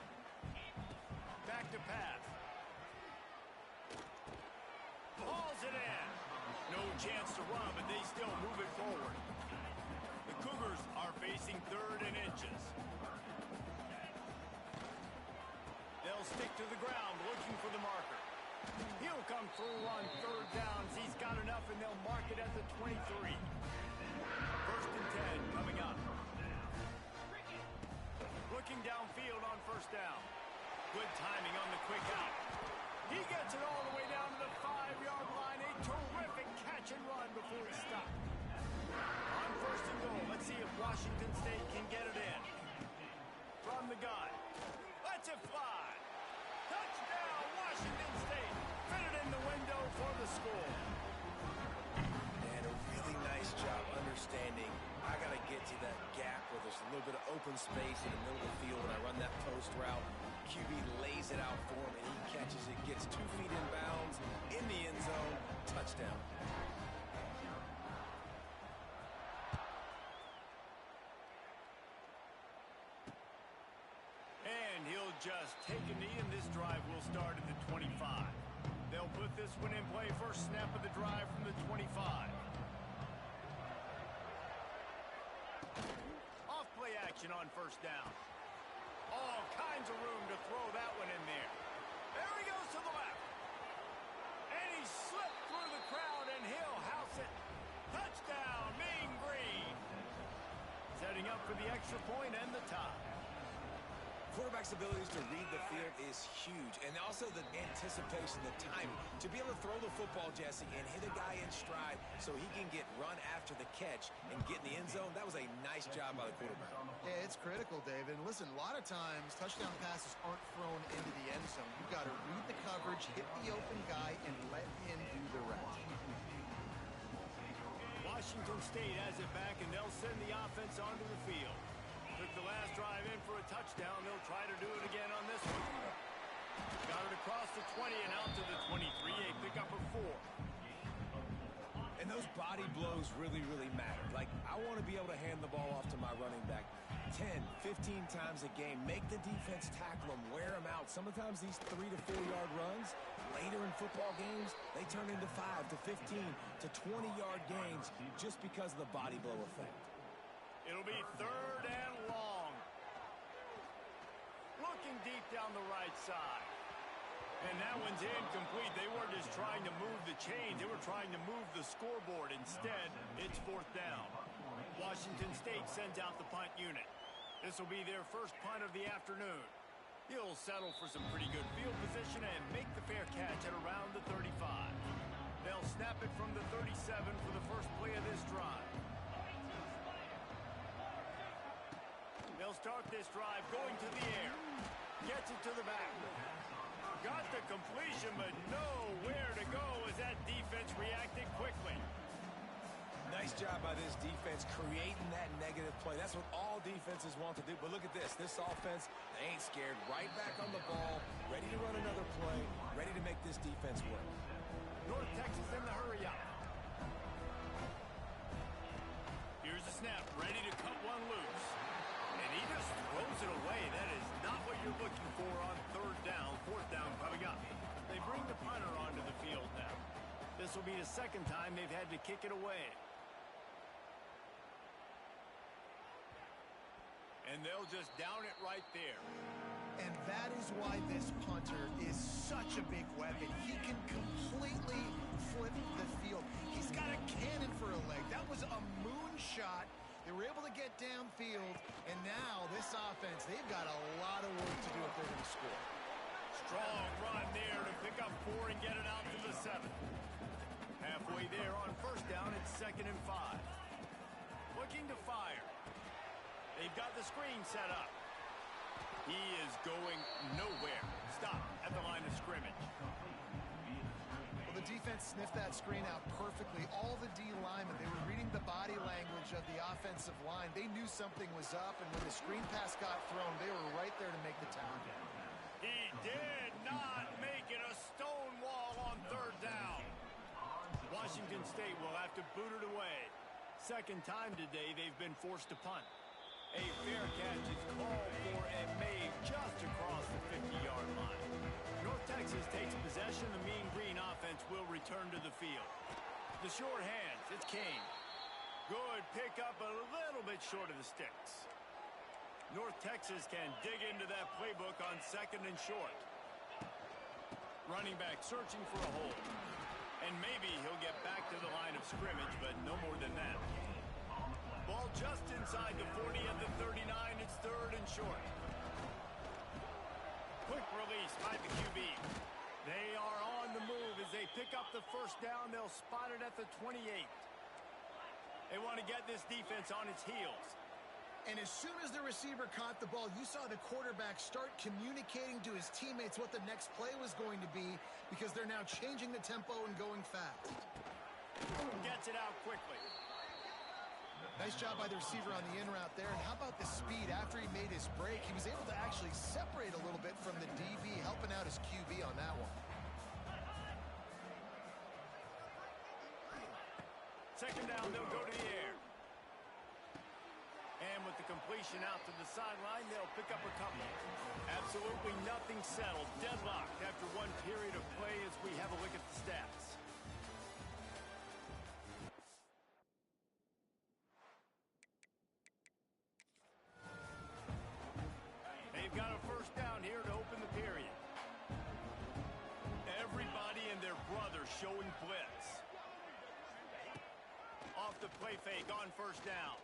Back to pass. Hauls it in. No chance to run, but they still move it forward. The Cougars are facing third and inches. They'll stick to the ground looking for the marker. He'll come through on third downs. He's got enough, and they'll mark it at the 23. First and 10 coming up. Looking downfield on first down. Good timing on the quick out. He gets it all the way down to the 5-yard line. A terrific catch and run before he stopped. On first and goal, let's see if Washington State can get it in. From the gun. Let's it fly. Touchdown, Washington State. Fit it in the window for the score. And a really nice job understanding I got to get to that gap where there's a little bit of open space in the middle of the field when I run that post route. QB lays it out for him, and he catches it, gets 2 feet in bounds, in the end zone, touchdown. And he'll just take a knee, and this drive will start at the 25. They'll put this one in play. First snap of the drive from the 25. Off play action on first down. All kinds of room to throw that one in there. There he goes to the left. And he slipped through the crowd, and he'll house it. Touchdown, Mean Green. Setting up for the extra point and the tie. Quarterback's abilities to read the field is huge, and also the anticipation, the timing. To be able to throw the football, Jesse, and hit a guy in stride so he can get run after the catch and get in the end zone, that was a nice job by the quarterback. Yeah, it's critical, David. And listen, a lot of times touchdown passes aren't thrown into the end zone. You've got to read the coverage, hit the open guy, and let him do the rest. Washington State has it back, and they'll send the offense onto the field. Took the last drive in for a touchdown. They'll try to do it again on this one. Got it across the 20 and out to the 23. A pickup of 4. And those body blows really, really matter. Like, I want to be able to hand the ball off to my running back 10, 15 times a game. Make the defense tackle them, wear them out. Sometimes these 3 to 4 yard runs, later in football games, they turn into 5 to 15 to 20-yard gains just because of the body blow effect. It'll be 3rd and long. Looking deep down the right side. And that one's incomplete. They weren't just trying to move the chains. They were trying to move the scoreboard. Instead, it's 4th down. Washington State sends out the punt unit. This will be their first punt of the afternoon. He'll settle for some pretty good field position and make the fair catch at around the 35. They'll snap it from the 37 for the first play of this drive. They'll start this drive going to the air. Gets it to the back. Got the completion, but nowhere to go as that defense reacted quickly. Nice job by this defense creating that negative play. That's what all defenses want to do. But look at this. This offense, they ain't scared. Right back on the ball, ready to run another play, ready to make this defense work. North Texas in the hurry up. Here's the snap, ready to cut one loose. And he just throws it away. That is not what you're looking for on 3rd down. 4th down coming up. They bring the punter onto the field now. This will be the 2nd time they've had to kick it away. And they'll just down it right there. And that is why this punter is such a big weapon. He can completely flip the field. He's got a cannon for a leg. That was a moonshot. They were able to get downfield, and now this offense, they've got a lot of work to do if they're going to score. Strong run there to pick up 4 and get it out to the 7. Halfway there on 1st down, it's 2nd and 5. Looking to fire. They've got the screen set up. He is going nowhere. Stop at the line of scrimmage. Well, the defense sniffed that screen out perfectly. All the D linemen, they were reading the body language of the offensive line. They knew something was up, and when the screen pass got thrown, they were right there to make the tackle. He did not make it a stone wall on 3rd down. Washington State will have to boot it away. 2nd time today they've been forced to punt. A fair catch is called for and made just across the 50-yard line. North Texas takes possession. The Mean Green offense will return to the field. The short hands, it's Kane. Good pickup, a little bit short of the sticks. North Texas can dig into that playbook on 2nd and short. Running back searching for a hole. And maybe he'll get back to the line of scrimmage, but no more than that. Ball just inside the 40 at the 39. It's 3rd and short. Quick release by the QB. They are on the move as they pick up the 1st down. They'll spot it at the 28. They want to get this defense on its heels. And as soon as the receiver caught the ball, you saw the quarterback start communicating to his teammates what the next play was going to be, because they're now changing the tempo and going fast. Gets it out quickly. Nice job by the receiver on the in route there. And how about the speed after he made his break? He was able to actually separate a little bit from the DB, helping out his QB on that one. 2nd down, they'll go to the air. And with the completion out to the sideline, they'll pick up a couple. Absolutely nothing settled. Deadlocked after one period of play as we have a look at the stats. They've got a 1st down here to open the period. Everybody and their brother showing blitz. Off the play fake on 1st down.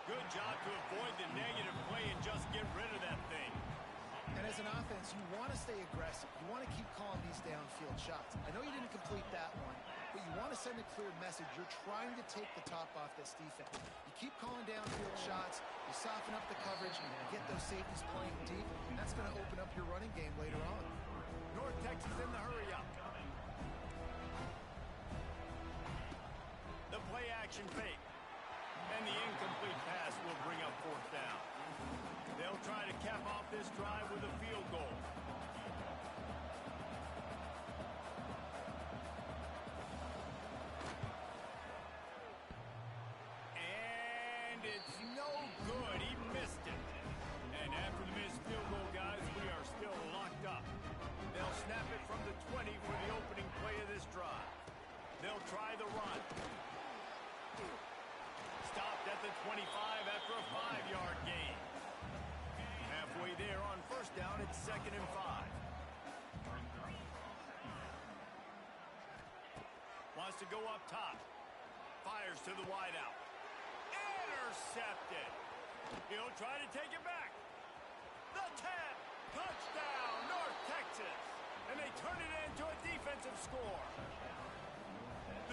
Good job to avoid the negative play and just get rid of that thing. And as an offense, you want to stay aggressive. You want to keep calling these downfield shots. I know you didn't complete that one, but you want to send a clear message. You're trying to take the top off this defense. You keep calling downfield shots, you soften up the coverage, and you get those safeties playing deep, and that's going to open up your running game later on. North Texas in the hurry up. The play action fake. And the incomplete pass will bring up 4th down. They'll try to cap off this drive with a field goal. a 5-yard gain. Halfway there on first down, it's 2nd and 5. Wants to go up top. Fires to the wideout. Intercepted. He'll try to take it back. The 10. Touchdown, North Texas. And they turn it into a defensive score.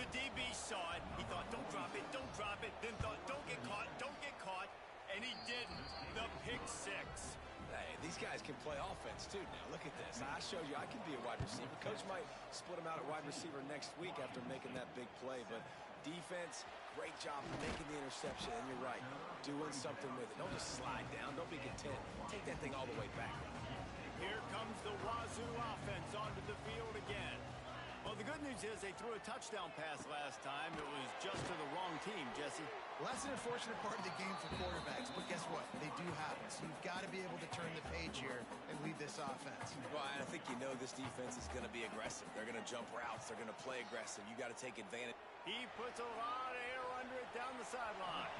The DB saw it. He thought, don't drop it, don't drop it. Then thought, don't get caught, don't get caught. And he didn't. The pick 6. Hey, these guys can play offense, too. Now, look at this. I showed you I can be a wide receiver. Coach might split him out at wide receiver next week after making that big play. But defense, great job making the interception. And you're right, doing something with it. Don't just slide down. Don't be content. Take that thing all the way back. Here comes the Wazoo offense onto the field again. Well, the good news is they threw a touchdown pass last time. It was just to the wrong team, Jesse. Well, that's an unfortunate part of the game for quarterbacks, but guess what? They do happen. So you've got to be able to turn the page here and lead this offense. Well, I think you know this defense is going to be aggressive. They're going to jump routes. They're going to play aggressive. You got to take advantage. He puts a lot of air under it down the sideline.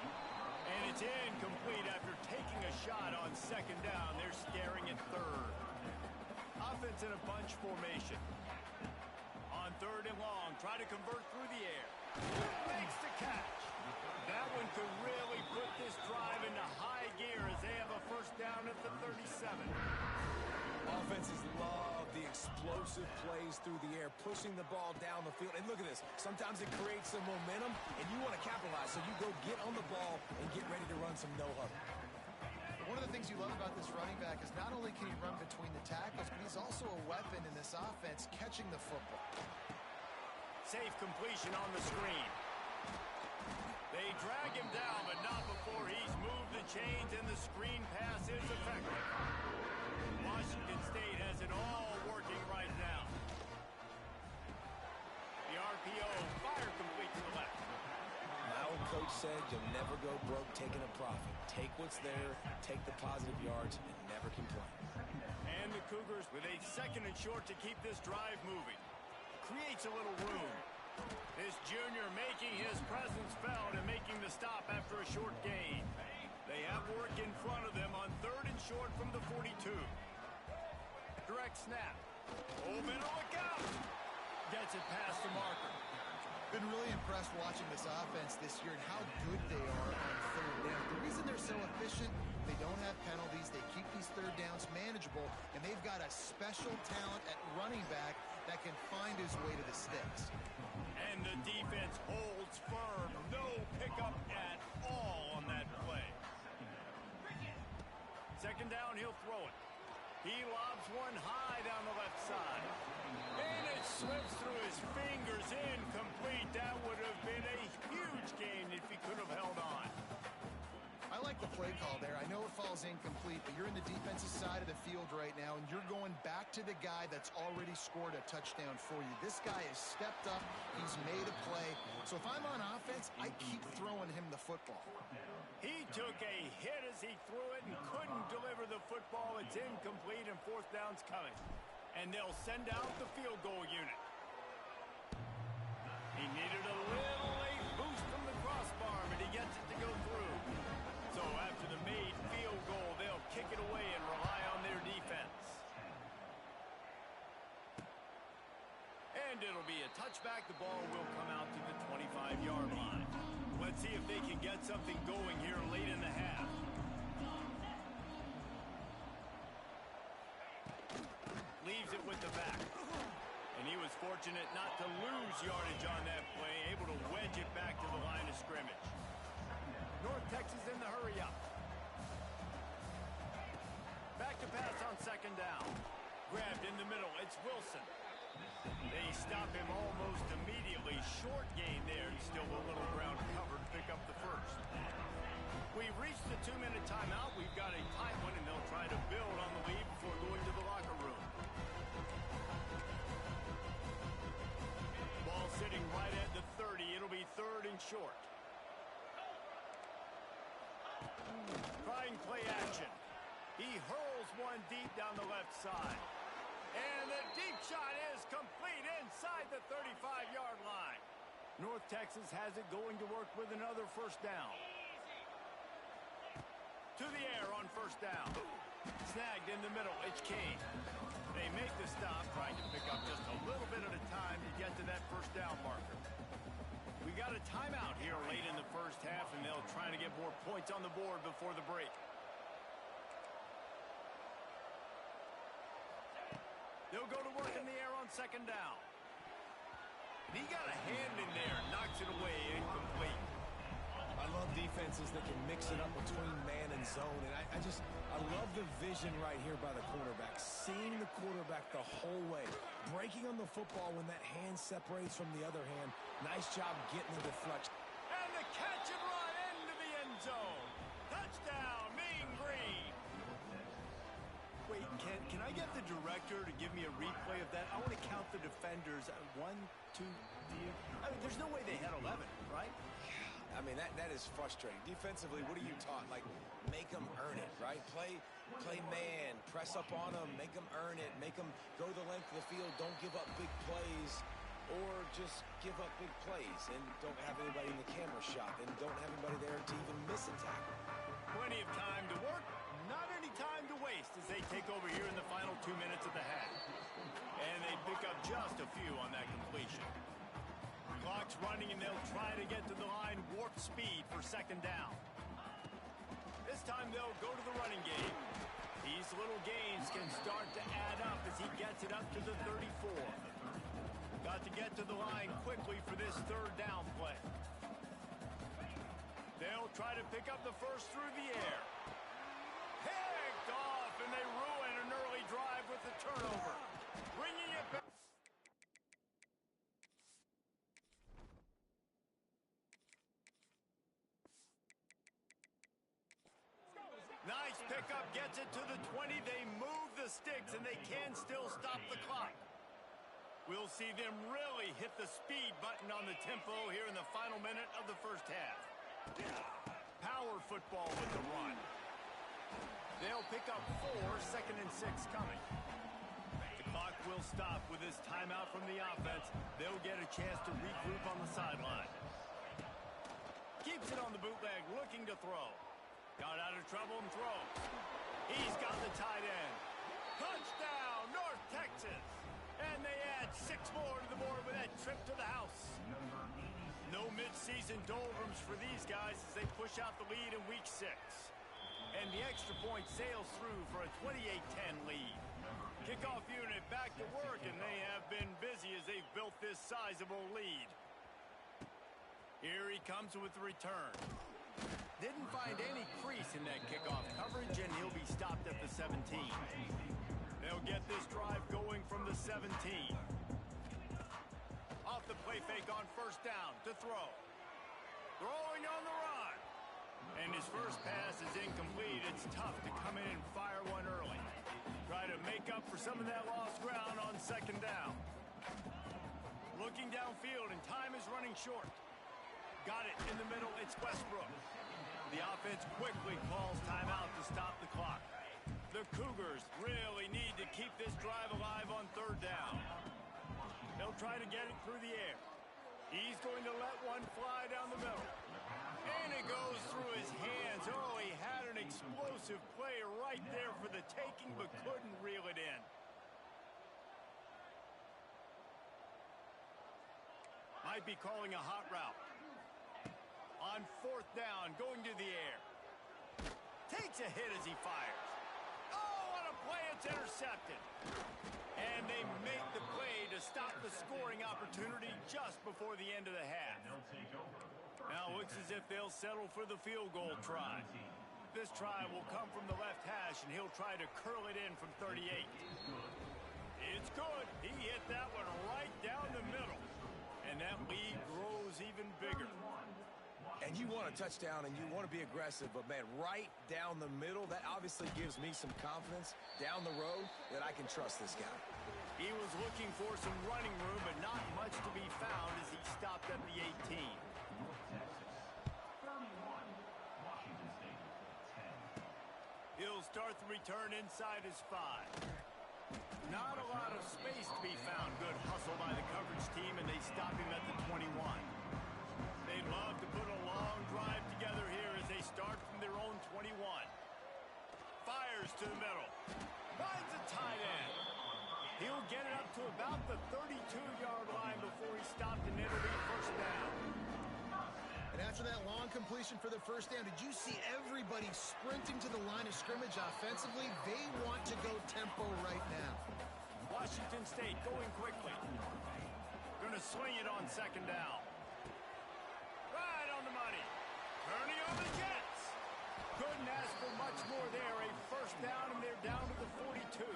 And it's incomplete after taking a shot on 2nd down. They're staring at 3rd. Offense in a bunch formation. On 3rd and long, try to convert through the air. Makes the catch. That one could really put this drive into high gear as they have a first down at the 37. Offenses love the explosive plays through the air, pushing the ball down the field. And look at this. Sometimes it creates some momentum, and you want to capitalize. So you go get on the ball and get ready to run some no-huddle. One of the things you love about this running back is not only can he run between the tackles, but he's also a weapon in this offense, catching the football. Safe completion on the screen. They drag him down, but not before he's moved the chains, and the screen pass is effective. Washington State has it all working right now. The RPO, fire complete to the left. My old coach said you'll never go broke taking a profit. Take what's there, take the positive yards, and never complain. And the Cougars with a 2nd and short to keep this drive moving. Creates a little room. This junior making his presence felt and making the stop after a short gain. They have work in front of them on 3rd and short from the 42. Direct snap. Oh, middle, look out! Gets it past the marker. Been really impressed watching this offense this year and how good they are on 3rd down. The reason they're so efficient, they don't have penalties. They keep these 3rd downs manageable, and they've got a special talent at running back that can find his way to the sticks. And the defense holds firm. No pickup at all on that play. 2nd down, he'll throw it. He lobs one high down the left side. And it slips through his fingers, incomplete. That would have been a huge gain if he could have held on. I like the play call there. I know it falls incomplete, but you're in the defensive side of the field right now, and you're going back to the guy that's already scored a touchdown for you. This guy has stepped up. He's made a play. So if I'm on offense, I keep throwing him the football. He took a hit as he threw it and couldn't deliver the football. It's incomplete, and 4th down's coming. And they'll send out the field goal unit. He needed a little late boost from the crossbar, but he gets it to go through. So after the made field goal, they'll kick it away and rely on their defense. And it'll be a touchback. The ball will come out to the 25-yard line. Let's see if they can get something going here late in the half. Leaves it with the back. And he was fortunate not to lose yardage on that play, able to wedge it back to the line of scrimmage. North Texas in the hurry up. Back to pass on 2nd down. Grabbed in the middle. It's Wilson. They stop him almost immediately. Short gain there, and still a little ground cover to pick up the first. We've reached the 2-minute timeout. We've got a tight one, and they'll try to build on the lead before going to the locker room. Ball sitting right at the 30. It'll be 3rd and short. Trying play action. He hurls one deep down the left side. And the deep shot is complete inside the 35-yard line. North Texas has it going to work with another first down. To the air on first down. Snagged in the middle. It's Kane. They make the stop, trying to pick up just a little bit at a time to get to that first down marker. We got a timeout here late in the first half, and they'll try to get more points on the board before the break. They'll go to work in the air on second down. He got a hand in there, knocks it away, incomplete. I love defenses that can mix it up between man and zone, and I love the vision right here by the quarterback, seeing the quarterback the whole way, breaking on the football when that hand separates from the other hand. Nice job getting the deflection. And the catch and run into the end zone. Touchdown, Mean Green. Wait, can I get the director to give me a replay of that? I want to count the defenders. 1, 2, 3. I mean, there's no way they had 11, right? I mean, that is frustrating. Defensively, what are you taught? Like, make them earn it, right? Play man, press up on them, make them earn it, make them go the length of the field, don't give up big plays, or just give up big plays and don't have anybody in the camera shot and don't have anybody there to even miss a tackle. Plenty of time to work, not any time to waste as they take over here in the final 2 minutes of the half. And they pick up just a few on that completion. Clock's running, and they'll try to get to the line warp speed for second down. This time they'll go to the running game. These little gains can start to add up as he gets it up to the 34. Got to get to the line quickly for this third down play. They'll try to pick up the first through the air. Picked off, and they ruin an early drive with the turnover. Bringing it back. Nice pickup, gets it to the 20. They move the sticks, and they can still stop the clock. We'll see them really hit the speed button on the tempo here in the final minute of the first half. Power football with the run. They'll pick up 4, 2nd and 6 coming. The clock will stop with this timeout from the offense. They'll get a chance to regroup on the sideline. Keeps it on the bootleg, looking to throw. Got out of trouble and throws. He's got the tight end. Touchdown, North Texas. And they add 6 more to the board with that trip to the house. No midseason doldrums for these guys as they push out the lead in week 6. And the extra point sails through for a 28-10 lead. Kickoff unit back to work, and they have been busy as they've built this sizable lead. Here he comes with the return. Didn't find any crease in that kickoff coverage, and he'll be stopped at the 17. They'll get this drive going from the 17. Off the play fake on first down to throw. Throwing on the run. And his first pass is incomplete. It's tough to come in and fire one early. Try to make up for some of that lost ground on second down. Looking downfield, and time is running short. Got it in the middle. It's Westbrook. The offense quickly calls timeout to stop the clock. The Cougars really need to keep this drive alive on third down. They'll try to get it through the air. He's going to let one fly down the middle. And it goes through his hands. Oh, he had an explosive play right there for the taking, but couldn't reel it in. Might be calling a hot route. On fourth down, going to the air. Takes a hit as he fires. Oh, what a play, it's intercepted. And they make the play to stop the scoring opportunity just before the end of the half. Now it looks as if they'll settle for the field goal try. This try will come from the left hash, and he'll try to curl it in from 38. It's good. He hit that one right down the middle. And that lead grows even bigger. And you want a touchdown, and you want to be aggressive, but, man, right down the middle, that obviously gives me some confidence down the road that I can trust this guy. He was looking for some running room, but not much to be found as he stopped at the 18. He'll start the return inside his 5. Not a lot of space to be found. Good hustle by the coverage team, and they stop him at the 21. They'd love to put a long drive together here as they start from their own 21. fires to the middle. Finds a tight end. He'll get it up to about the 32-yard line before he stopped, and it'll be first down. And after that long completion for the first down, did you see everybody sprinting to the line of scrimmage offensively? They want to go tempo right now. Washington State going quickly. Going to swing it on second down. Right on the money. Turning on the Jets. Couldn't ask for much more there. A first down, and they're down to the 42.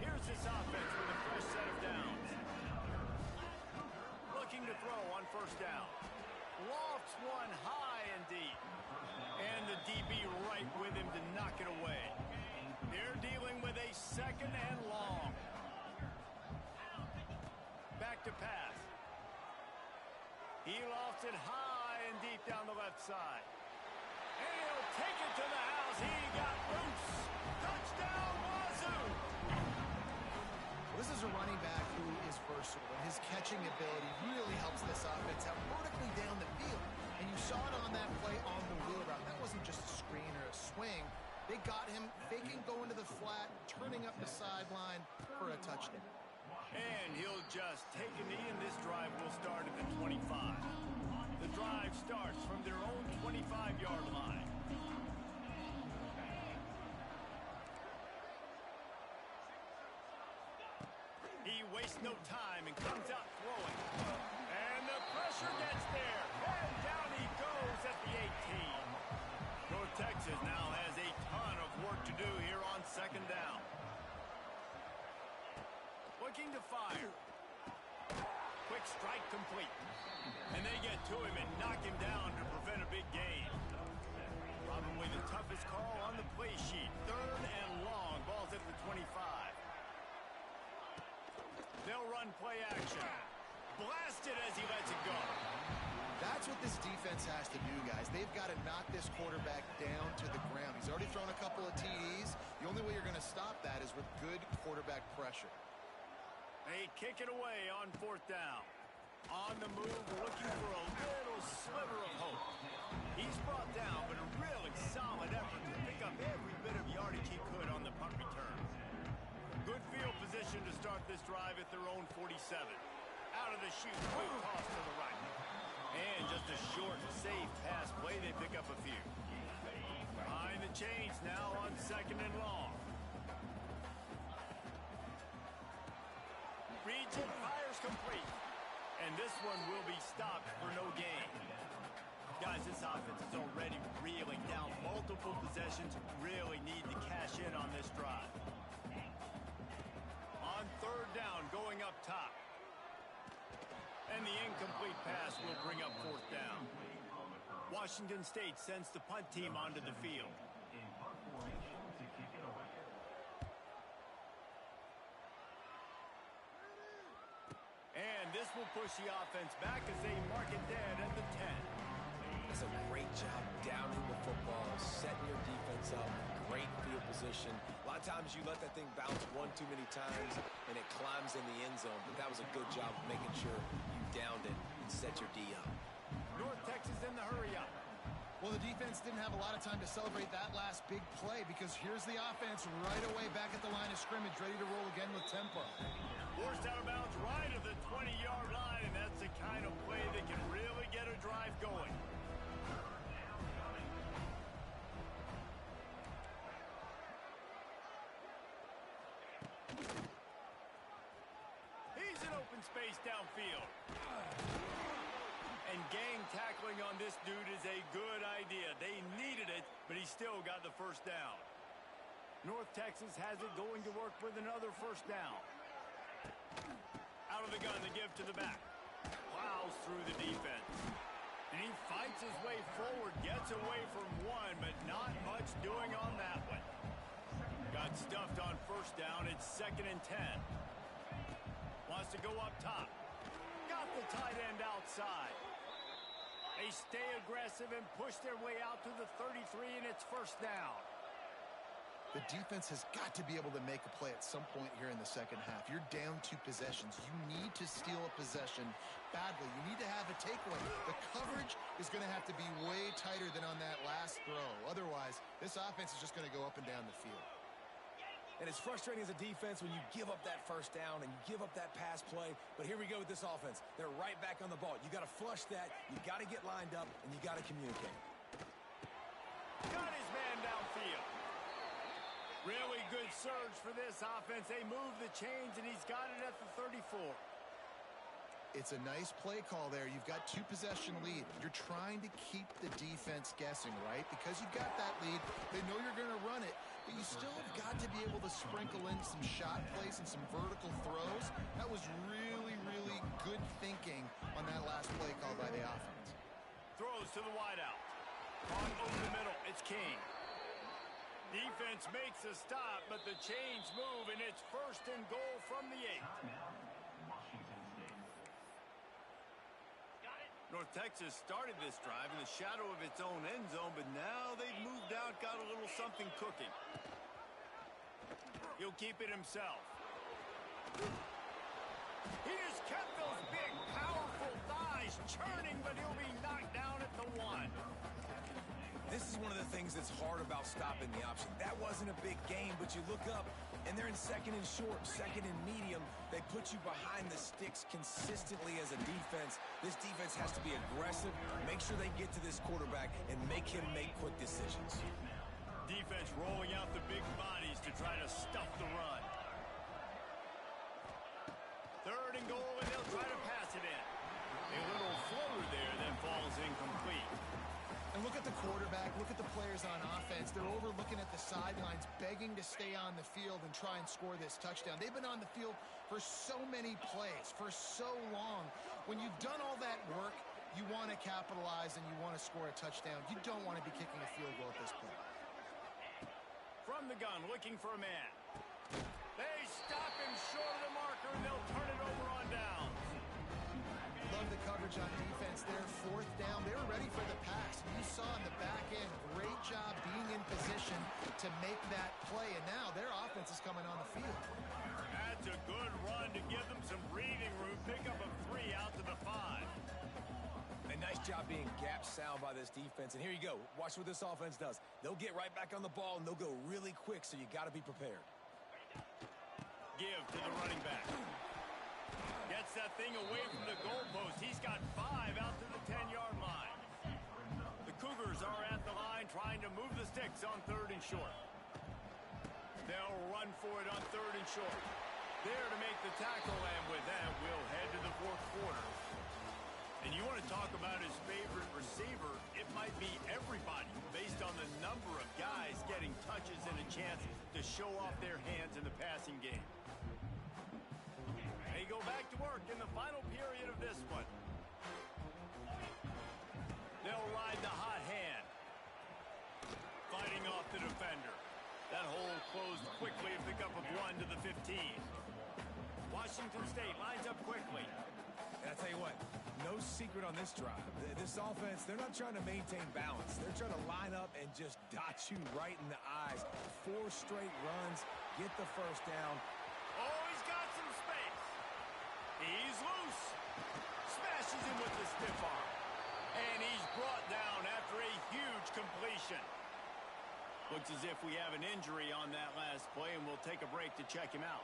Here's this offense with a fresh set of downs. Looking to throw on first down. Lofts one high and deep. And the DB right with him to knock it away. They're dealing with a second and long. Back to pass. He lofts it high and deep down the left side. And he'll take it to the house. He got loose. Touchdown, Wazoo! This is a running back who is versatile, and his catching ability really helps this offense out vertically down the field. And you saw it on that play on the wheel route. That wasn't just a screen or a swing. They got him faking going to the flat, turning up the sideline for a touchdown. And he'll just take a knee, and this drive will start at the 25. The drive starts from their own 25-yard line. He wastes no time and comes out throwing. And the pressure gets there. And down he goes at the 18. North Texas now has a ton of work to do here on second down. Looking to fire. Quick strike complete. And they get to him and knock him down to prevent a big gain. Probably the toughest call on the play sheet. Third and long. Ball's at the 25. They'll run play action. Blasted as he lets it go. That's what this defense has to do, guys. They've got to knock this quarterback down to the ground. He's already thrown a couple of TDs. The only way you're going to stop that is with good quarterback pressure. They kick it away on fourth down. On the move, looking for a little sliver of hope. He's brought down, but a really solid effort to pick up every bit of yardage he could on the punt return. Good field position to start this drive at their own 47. Out of the chute, quick toss to the right. And just a short, safe pass play, they pick up a few. Behind the chains now on second and long. Regent fires complete. And this one will be stopped for no gain. Guys, this offense is already reeling down multiple possessions. Really need to cash in on this drive. On third down, going up top. And the incomplete pass will bring up fourth down. Washington State sends the punt team onto the field. And this will push the offense back as they mark it dead at the 10. It's a great job downing the football, setting your defense up, great field position. A lot of times you let that thing bounce one too many times and it climbs in the end zone, but that was a good job of making sure you downed it and set your D up. North Texas in the hurry up. Well, the defense didn't have a lot of time to celebrate that last big play because here's the offense right away back at the line of scrimmage, ready to roll again with tempo. Forced out of bounds right at the 20-yard line, and that's the kind of play that can really get a drive going. He's in open space downfield. And gang tackling on this dude is a good idea. They needed it, but he still got the first down. North Texas has it going to work with another first down. Out of the gun, the give to the back. Plows through the defense. And he fights his way forward, gets away from one, but not much doing on that one. Got stuffed on first down. It's second and 10. Wants to go up top. Got the tight end outside. They stay aggressive and push their way out to the 33, and it's first down. The defense has got to be able to make a play at some point here in the second half. You're down 2 possessions. You need to steal a possession badly. You need to have a takeaway. The coverage is going to have to be way tighter than on that last throw. Otherwise, this offense is just going to go up and down the field. And it's frustrating as a defense when you give up that first down and you give up that pass play. But here we go with this offense. They're right back on the ball. You got to flush that. You got to get lined up, and you got to communicate. Got his man downfield. Really good surge for this offense. They move the chains, and he's got it at the 34. It's a nice play call there. You've got 2-possession lead. You're trying to keep the defense guessing, right? Because you've got that lead. They know you're going to run it, but you still have got to be able to sprinkle in some shot plays and some vertical throws. That was really, really good thinking on that last play call by the offense. Throws to the wideout. On over the middle, it's King. Defense makes a stop, but the chains move, and it's 1st and goal from the 8. North Texas started this drive in the shadow of its own end zone, but now they've moved out, got a little something cooking. He'll keep it himself. He just kept those big, powerful thighs churning, but he'll be knocked down at the 1. This is one of the things that's hard about stopping the option. That wasn't a big gain, but you look up, and they're in 2nd and short, 2nd and medium. They put you behind the sticks consistently as a defense. This defense has to be aggressive, make sure they get to this quarterback, and make him make quick decisions. Defense rolling out the big bodies to try to stuff the run. 3rd and goal, and they'll try to pass it in. A little floater there, then falls incomplete. And look at the quarterback, look at the players on offense. They're overlooking at the sidelines, begging to stay on the field and try and score this touchdown. They've been on the field for so many plays, for so long. When you've done all that work, you want to capitalize and you want to score a touchdown. You don't want to be kicking a field goal at this point. From the gun, looking for a man. They stop him short of the marker, and they'll turn it over on downs. Love the coverage on defense there. 4th down. They were ready for the pass. You saw in the back end, great job being in position to make that play. And now their offense is coming on the field. That's a good run to give them some breathing room. Pick up a 3 out to the 5. A nice job being gap sound by this defense. And here you go. Watch what this offense does. They'll get right back on the ball, and they'll go really quick, so you got to be prepared. Give to the running back. Gets that thing away from the goalpost. He's got 5 out to the 10-yard line. The Cougars are at the line trying to move the sticks on 3rd and short. They'll run for it on 3rd and short. There to make the tackle, and with that, we'll head to the 4th quarter. And you want to talk about his favorite receiver, it might be everybody based on the number of guys getting touches and a chance to show off their hands in the passing game. They go back to work in the final period of this one. They'll ride the hot hand. Fighting off the defender. That hole closed quickly, a pickup of 1 to the 15. Washington State lines up quickly. And I tell you what, no secret on this drive. This offense, they're not trying to maintain balance. They're trying to line up and just dot you right in the eyes. 4 straight runs, get the 1st down. Oh, he's got some space. He's loose. Smashes him with the stiff arm. And he's brought down after a huge completion. Looks as if we have an injury on that last play, and we'll take a break to check him out.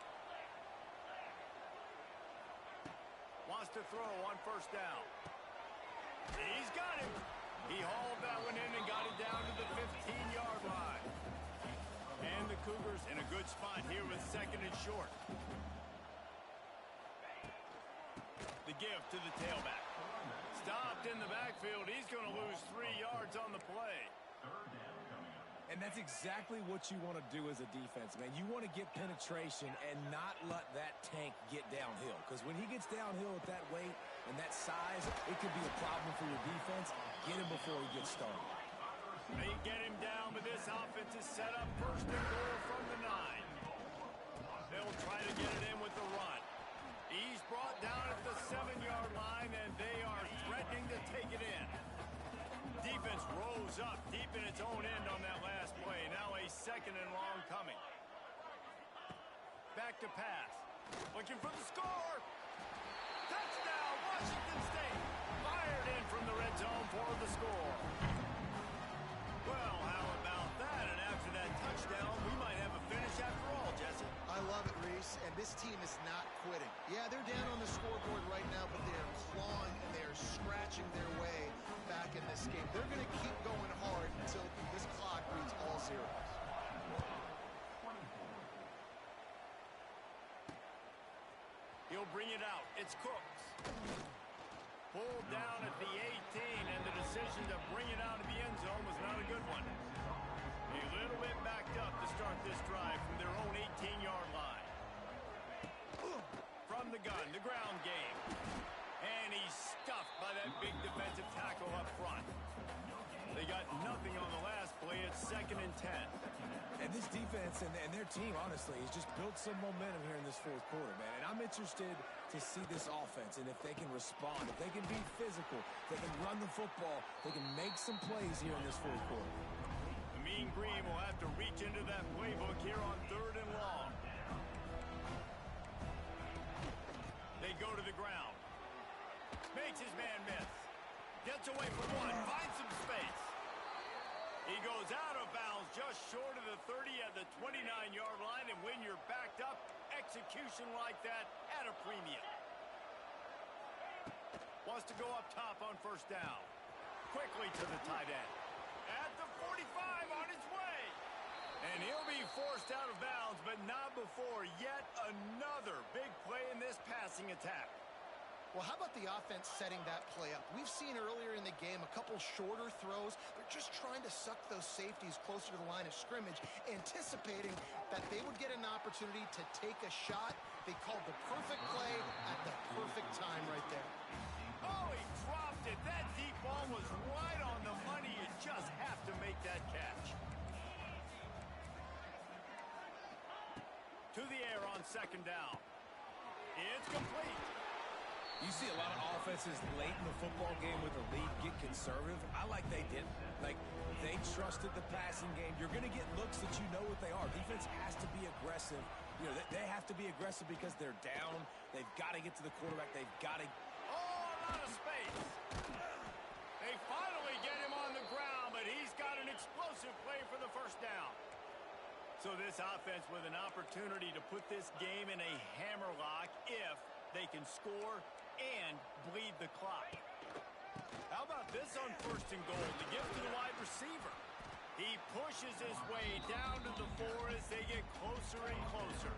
Wants to throw on 1st down. He's got him. He hauled that one in and got it down to the 15-yard line. And the Cougars in a good spot here with 2nd and short. The give to the tailback. Stopped in the backfield. He's going to lose 3 yards on the play. And that's exactly what you want to do as a defense, man. You want to get penetration and not let that tank get downhill. Because when he gets downhill at that weight and that size, it could be a problem for your defense. Get him before he gets started. They get him down, but this offense is set up 1st and goal from the 9. They'll try to get it in with the run. He's brought down at the 7-yard line, and they are threatening to take it in. Defense rose up deep in its own end on that last play. Now a second and long coming. Back to pass. Looking for the score. Touchdown, Washington State. Fired in from the red zone for the score. Well, how about that? And after that touchdown, we might have a finish after all, Jesse. I love it, Reese, and this team is not quitting. Yeah, they're down on the scoreboard right now, but they are clawing and they are scratching their way back in this game. They're going to keep going hard until this clock reads all zeros. He'll bring it out. It's Cooks. Pulled down at the 18, and the decision to bring it out of the end zone was not a good one. A little bit backed up to start this drive from their own 18-yard line. From the gun, the ground game. And he's stuffed by that big defensive tackle up front. They got nothing on the last play. It's 2nd and 10. And this defense and their team, honestly, has just built some momentum here in this fourth quarter, man. And I'm interested to see this offense and if they can respond, if they can be physical, if they can run the football, they can make some plays here in this fourth quarter. The Mean Green will have to reach into that playbook here on 3rd and long. They go to the ground. Makes his man miss. Gets away from one. Finds some space. He goes out of bounds just short of the 30 at the 29-yard line, and when you're backed up, execution like that at a premium. Wants to go up top on 1st down. Quickly to the tight end. At the 45 on his way. And he'll be forced out of bounds, but not before yet another big play in this passing attack. Well, how about the offense setting that play up? We've seen earlier in the game a couple shorter throws. They're just trying to suck those safeties closer to the line of scrimmage, anticipating that they would get an opportunity to take a shot. They called the perfect play at the perfect time right there. Oh, he dropped it. That deep ball was right on the money. You just have to make that catch. To the air on 2nd down. It's complete. You see a lot of offenses late in the football game with a lead get conservative. I like they did. Like, they trusted the passing game. You're going to get looks that you know what they are. Defense has to be aggressive. You know, they have to be aggressive because they're down. They've got to get to the quarterback. They've got to... Oh, a lot of space. They finally get him on the ground, but he's got an explosive play for the 1st down. So this offense with an opportunity to put this game in a hammerlock if they can score and bleed the clock. How about this on 1st and goal to give to the wide receiver? He pushes his way down to the 4 as they get closer and closer.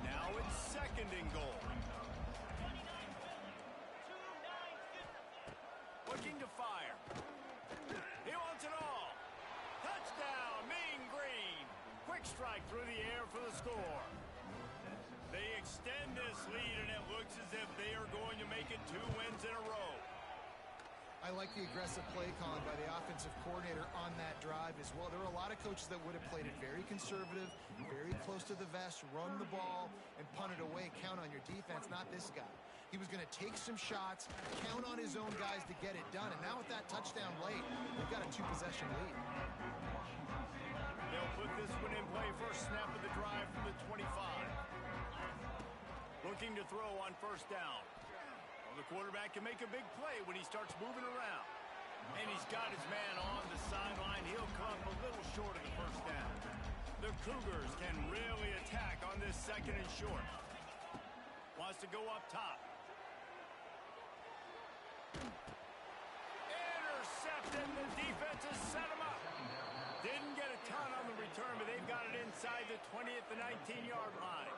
Now it's 2nd and goal. Looking to fire. He wants it all. Touchdown, Mean Green. Quick strike through the air for the score. They extend this lead, and it looks as if they are going to make it 2 wins in a row. I like the aggressive play calling by the offensive coordinator on that drive as well. There were a lot of coaches that would have played it very conservative, very close to the vest, run the ball, and punt it away. Count on your defense, not this guy. He was going to take some shots, count on his own guys to get it done. And now with that touchdown late, they've got a 2-possession lead. They'll put this one in play. First snap of the drive from the 25. Looking to throw on 1st down. Well, the quarterback can make a big play when he starts moving around. And he's got his man on the sideline. He'll come a little short of the 1st down. The Cougars can really attack on this 2nd and short. Wants to go up top. Intercepted. The defense has set him up. Didn't get a ton on the return, but they've got it inside the 20 at the 19-yard line.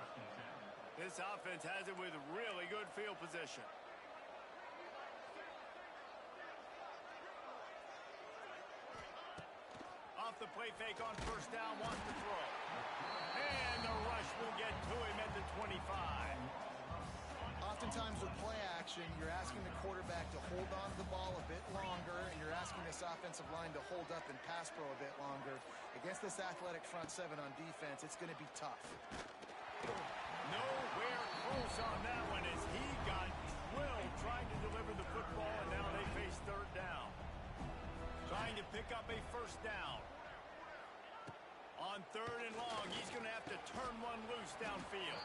This offense has it with really good field position. Off the play fake on 1st down, wants to throw. And the rush will get to him at the 25. Oftentimes with play action, you're asking the quarterback to hold on to the ball a bit longer, and you're asking this offensive line to hold up and pass pro a bit longer. Against this athletic front 7 on defense, it's going to be tough. Nowhere close on that one as he got drilled trying to deliver the football, and now they face 3rd down. Trying to pick up a 1st down. On 3rd and long, he's going to have to turn one loose downfield.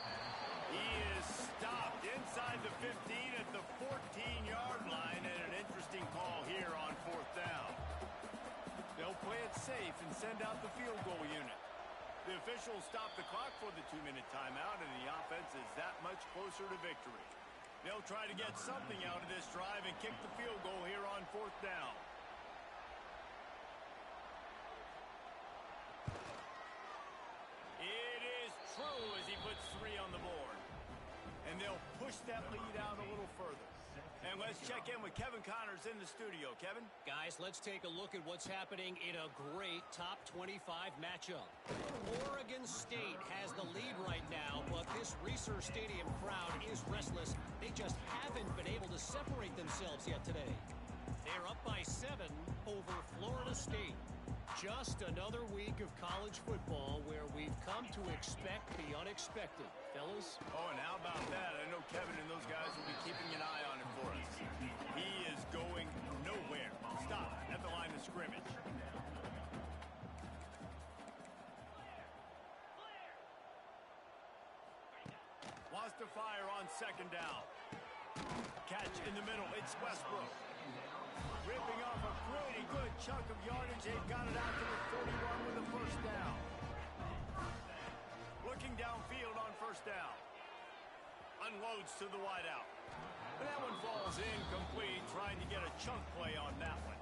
He is stopped inside the 15 at the 14-yard line, and an interesting call here on 4th down. They'll play it safe and send out the field goal unit. The officials stop the clock for the 2-minute timeout, and the offense is that much closer to victory. They'll try to get something out of this drive and kick the field goal here on 4th down. It is true as he puts 3 on the board. And they'll push that lead out a little further. And let's check in with Kevin Connors in the studio. Kevin? Guys, let's take a look at what's happening in a great top 25 matchup. Oregon State has the lead right now, but this Reser Stadium crowd is restless. They just haven't been able to separate themselves yet today. They're up by 7 over Florida State. Just another week of college football where we've come to expect the unexpected. Fellas? Oh, and how about that? I know Kevin and those guys will be keeping an eye on it for us. He is going nowhere. Stop at the line of scrimmage. Wants to fire on 2nd down. Catch in the middle. It's Westbrook. Ripping off a pretty good chunk of yardage. They've got it out to the 41 with the 1st down. Looking downfield on 1st down. Unloads to the wideout. And that one falls incomplete, trying to get a chunk play on that one.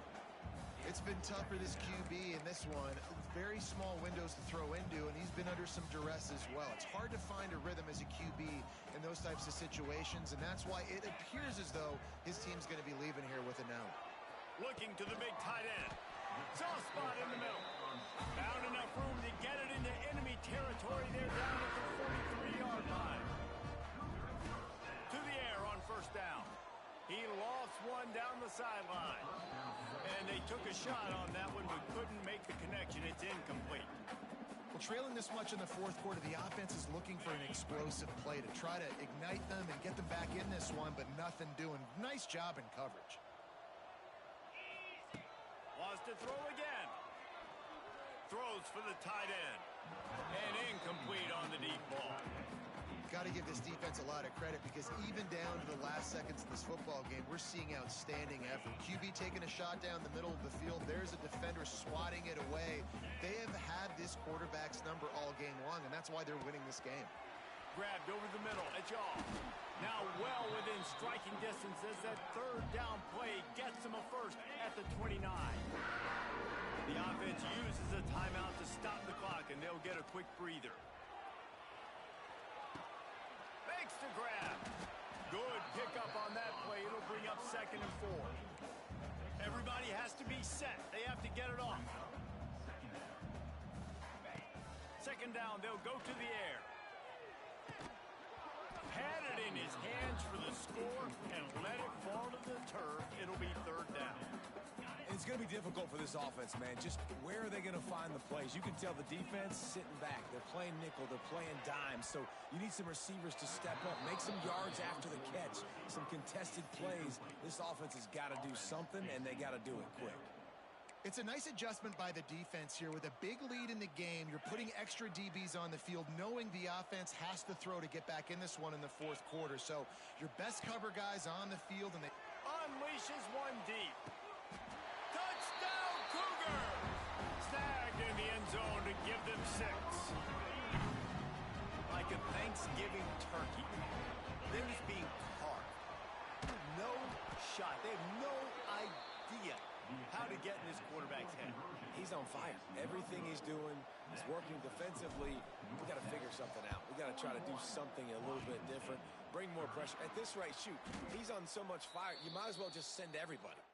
It's been tough for this QB in this one. Very small windows to throw into, and he's been under some duress as well. It's hard to find a rhythm as a QB in those types of situations, and that's why it appears as though his team's going to be leaving here with a no. Looking to the big tight end. Soft spot in the middle. Found enough room to get it into enemy territory there down at the 43-yard line. To the air on 1st down. He lost one down the sideline. And they took a shot on that one but couldn't make the connection. It's incomplete. Well, trailing this much in the 4th quarter, the offense is looking for an explosive play to try to ignite them and get them back in this one, but nothing doing. Nice job in coverage. Wants to throw again. Throws for the tight end. And incomplete on the deep ball. Got to give this defense a lot of credit because even down to the last seconds of this football game, we're seeing outstanding effort. QB taking a shot down the middle of the field. There's a defender swatting it away. They have had this quarterback's number all game long, and that's why they're winning this game. Grabbed over the middle. It's off. Now well within striking distance as that 3rd down play gets them a 1st at the 29. The offense uses a timeout to stop the clock, and they'll get a quick breather. Makes the grab. Good pickup on that play. It'll bring up 2nd and 4. Everybody has to be set. They have to get it off. 2nd down, they'll go to the air. Had it in his hands for the score and let it fall to the turf. It'll be 3rd down. It's going to be difficult for this offense, man. Just where are they going to find the plays? You can tell the defense sitting back. They're playing nickel. They're playing dime. So you need some receivers to step up, make some yards after the catch, some contested plays. This offense has got to do something, and they got to do it quick. It's a nice adjustment by the defense here. With a big lead in the game, you're putting extra DBs on the field, knowing the offense has to throw to get back in this one in the 4th quarter. So your best cover guys on the field, and they Unleashes one deep. Touchdown, Cougar! Snagged in the end zone to give them 6. Like a Thanksgiving turkey, things being carved. No shot. They have no idea how to get in this quarterback's head. He's on fire. Everything he's doing is working defensively. We got to figure something out. We got to try to do something a little bit different. Bring more pressure. At this rate, shoot, he's on so much fire, you might as well just send everybody.